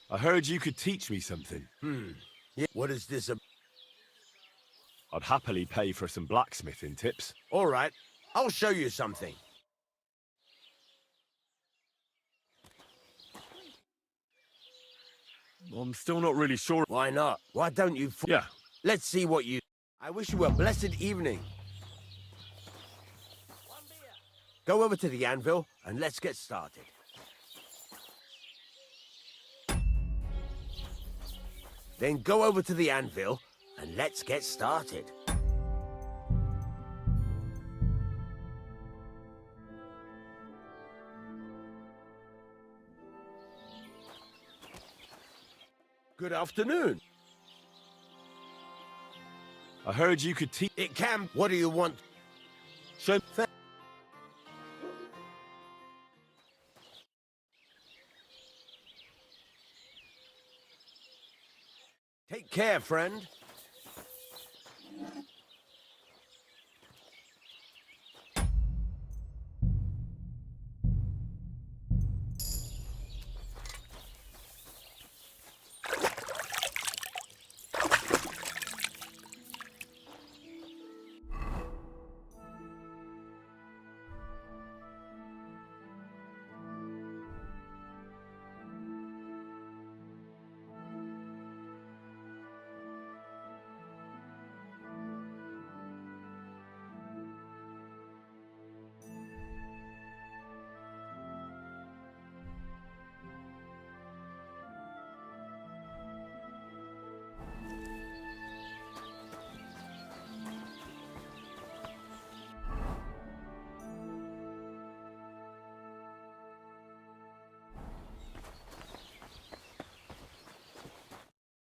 I heard you could teach me something. Yeah. What is this? I'd happily pay for some blacksmithing tips. All right, I'll show you something. I'm still not really sure. Why not? Why don't you... Yeah. Let's see what you... I wish you a blessed evening. Go over to the anvil and let's get started. Then go over to the anvil and let's get started. Good afternoon. I heard you could teach. It can. What do you want? Show. Take care, friend.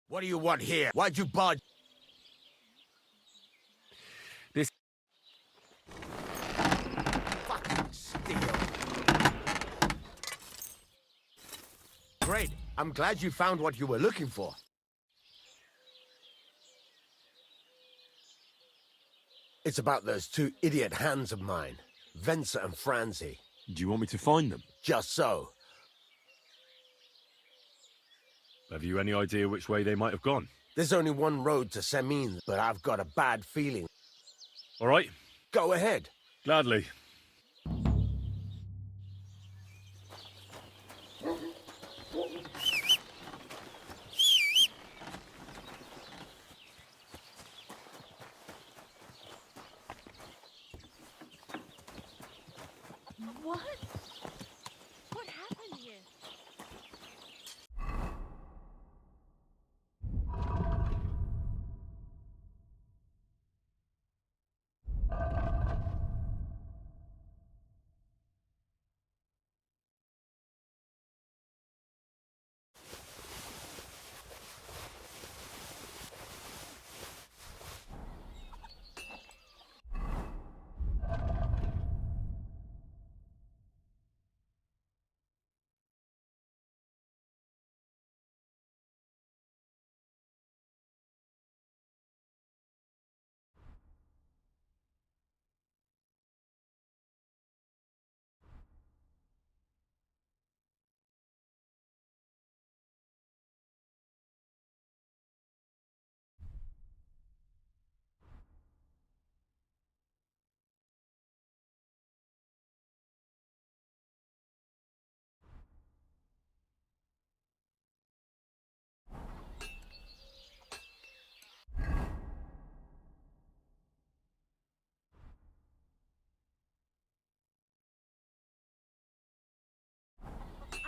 What do you want here? Why'd you budge? This... Fucking steel. Great. I'm glad you found what you were looking for. It's about those two idiot hands of mine, Venser and Franzi. Do you want me to find them? Just so. Have you any idea which way they might have gone? There's only one road to Semin, but I've got a bad feeling. All right. Go ahead. Gladly. What? What happened here?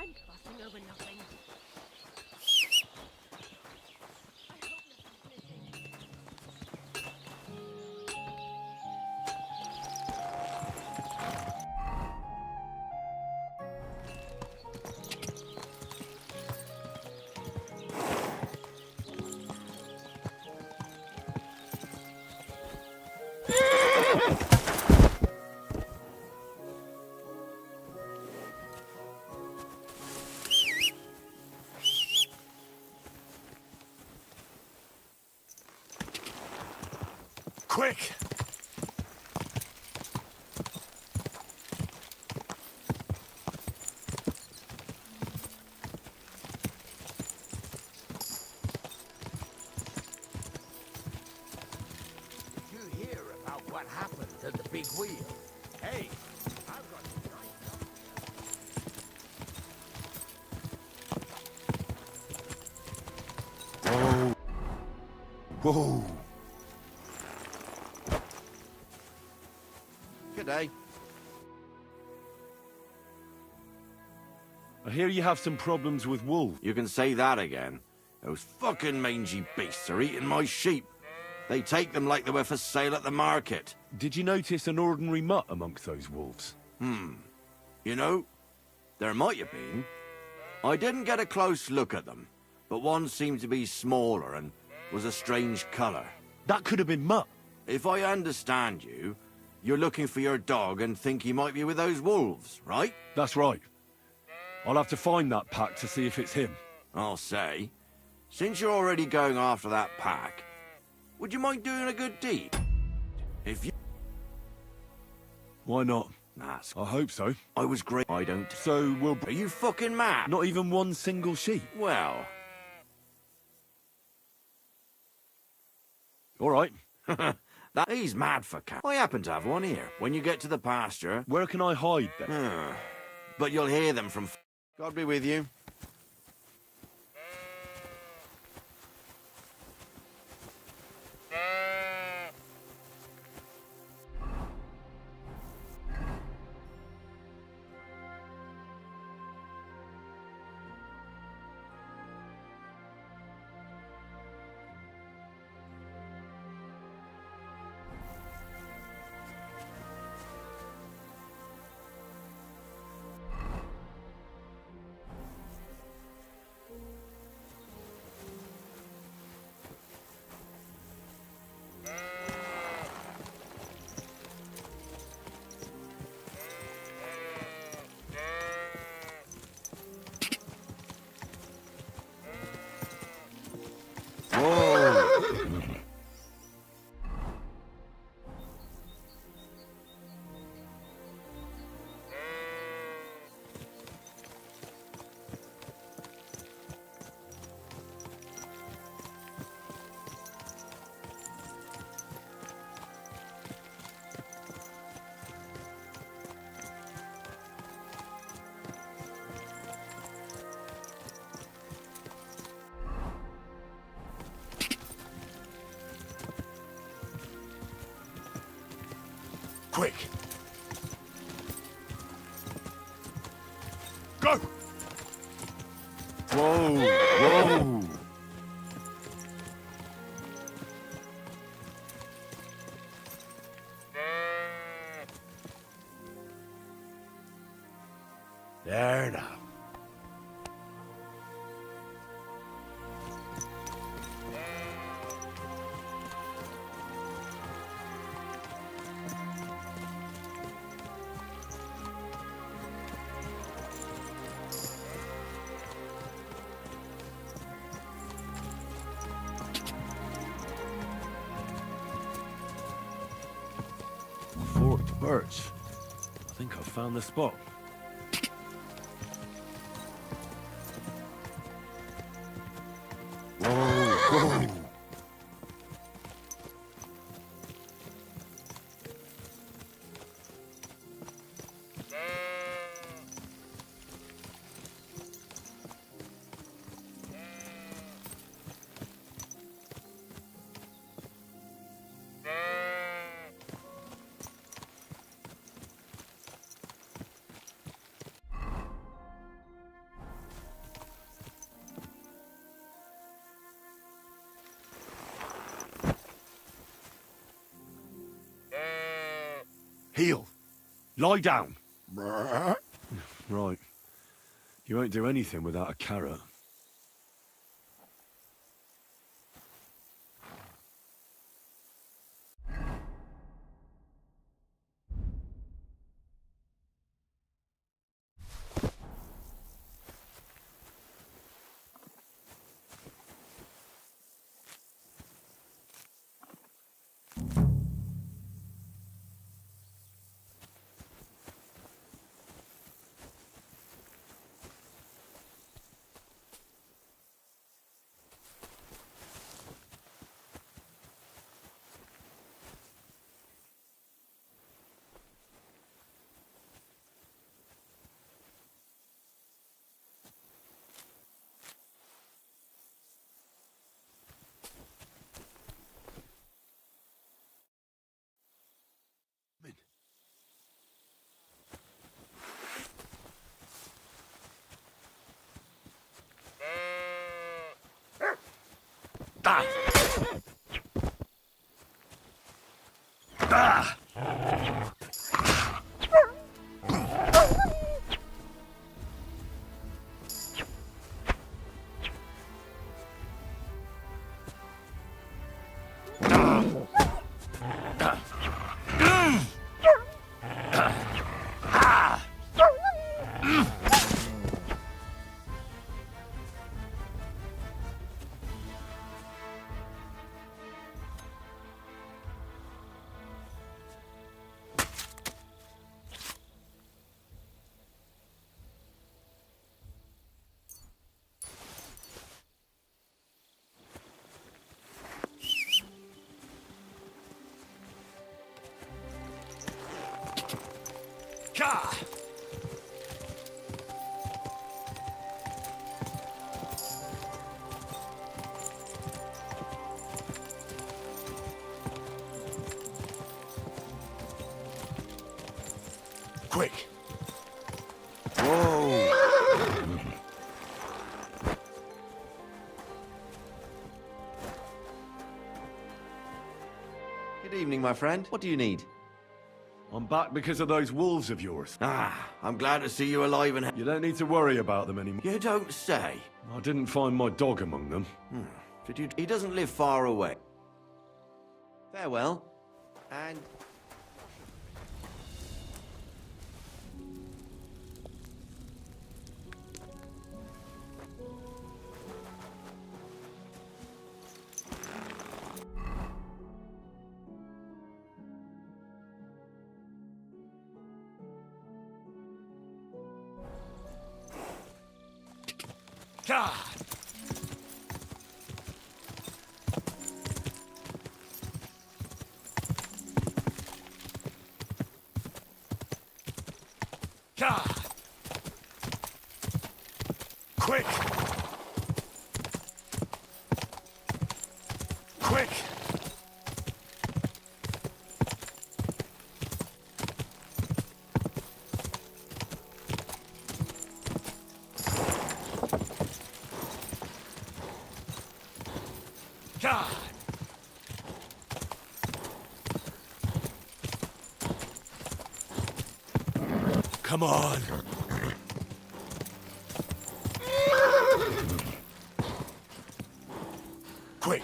I'm fussing over nothing. I hope nothing's missing. Quick! what happened to the big wheel. Hey, I've got Whoa. Whoa. Good day. I hear you have some problems with wolves. You can say that again. Those fucking mangy beasts are eating my sheep. They take them like they were for sale at the market. Did you notice an ordinary mutt amongst those wolves? You know, there might have been. I didn't get a close look at them, but one seemed to be smaller and was a strange colour. That could have been Mutt. If I understand you, you're looking for your dog and think he might be with those wolves, right? That's right. I'll have to find that pack to see if it's him. I'll say, since you're already going after that pack, would you mind doing a good deed? If you... Why not? That's... I hope so. I was great. I don't... So we'll... Are you fucking mad? Not even one single sheep? Well... All right. That he's mad for cat. I happen to have one here. When you get to the pasture... Where can I hide then? But you'll hear them from... God be with you. Quick! Go! Whoa! Whoa! There now. Forked birch. I think I've found the spot. Whoa! Heel. Lie down. Right. You won't do anything without a carrot. Ka! Quick! Whoa! Good evening, my friend. What do you need? I'm back because of those wolves of yours. Ah, I'm glad to see you alive and... You don't need to worry about them anymore. You don't say. I didn't find my dog among them. Did you... He doesn't live far away. Farewell. And... God! God! Quick! Quick! God! Come on! Quick!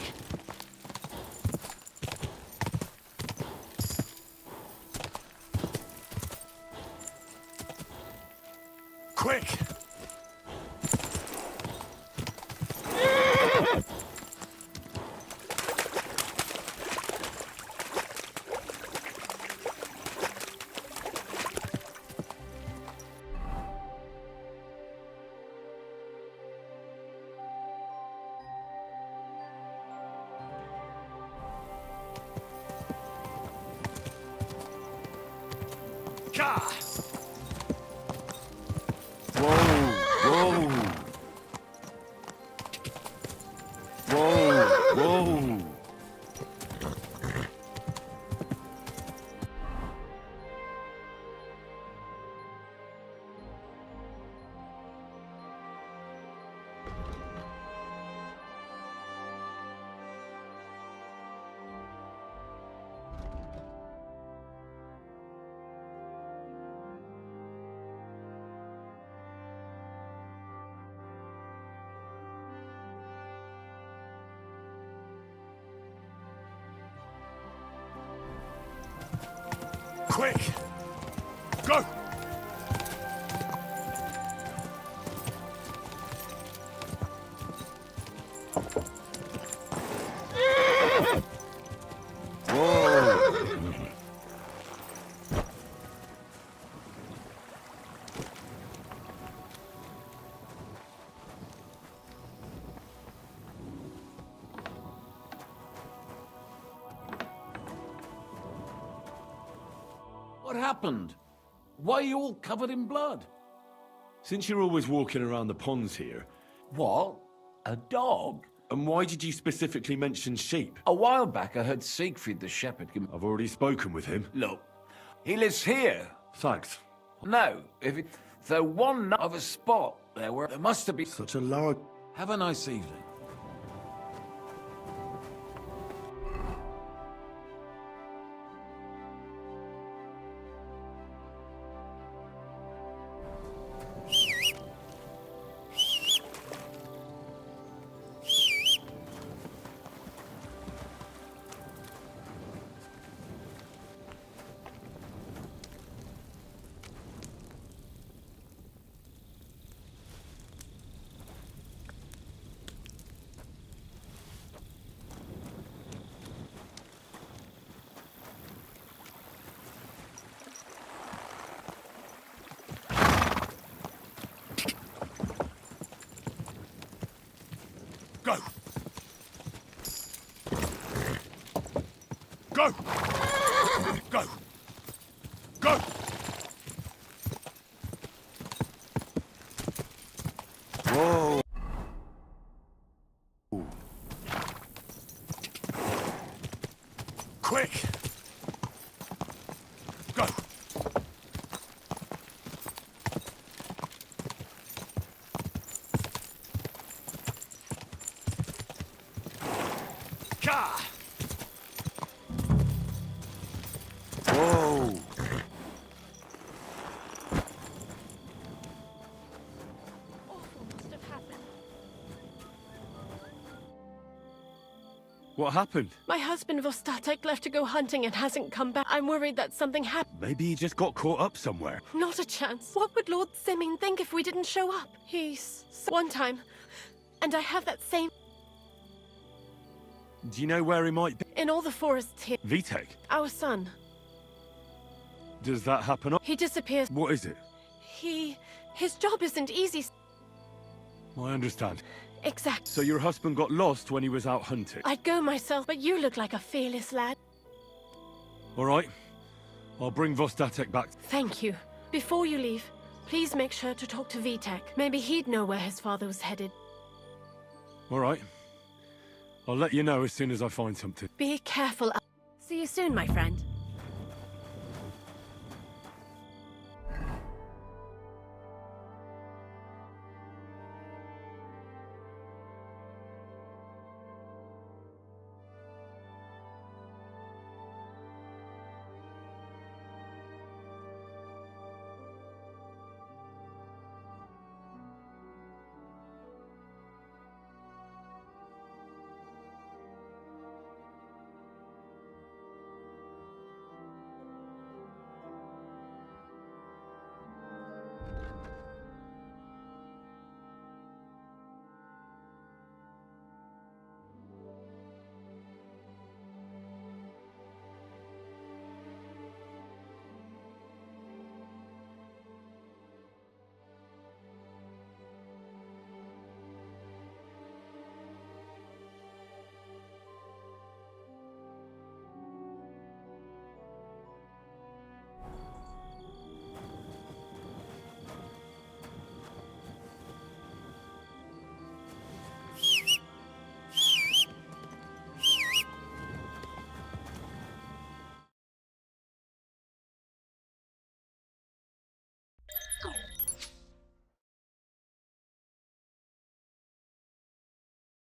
Quick! God! Whoa! Whoa! Quick! Go! What happened? Why are you all covered in blood? Since you're always walking around the ponds here... What? A dog? And why did you specifically mention sheep? A while back I heard Siegfried the shepherd... I've already spoken with him. Look, he lives here. Thanks. No, if it... There one of a spot there where there must have been... Such a large... Have a nice evening. Go! Go! Go! Go! Quick! Go! Ka! Whoa! What happened? My husband Vostatek left to go hunting and hasn't come back. I'm worried that something happened. Maybe he just got caught up somewhere. Not a chance. What would Lord Simming think if we didn't show up? He's... one time. And I have that same... Do you know where he might be? in all the forests here. Vitek? Our son. Does that happen? He disappears. What is it? His job isn't easy. I understand. Exact. So your husband got lost when he was out hunting? I'd go myself, but you look like a fearless lad. All right. I'll bring Vostatek back. Thank you. Before you leave, please make sure to talk to Vitek. Maybe he'd know where his father was headed. All right. I'll let you know as soon as I find something. Be careful. See you soon, my friend.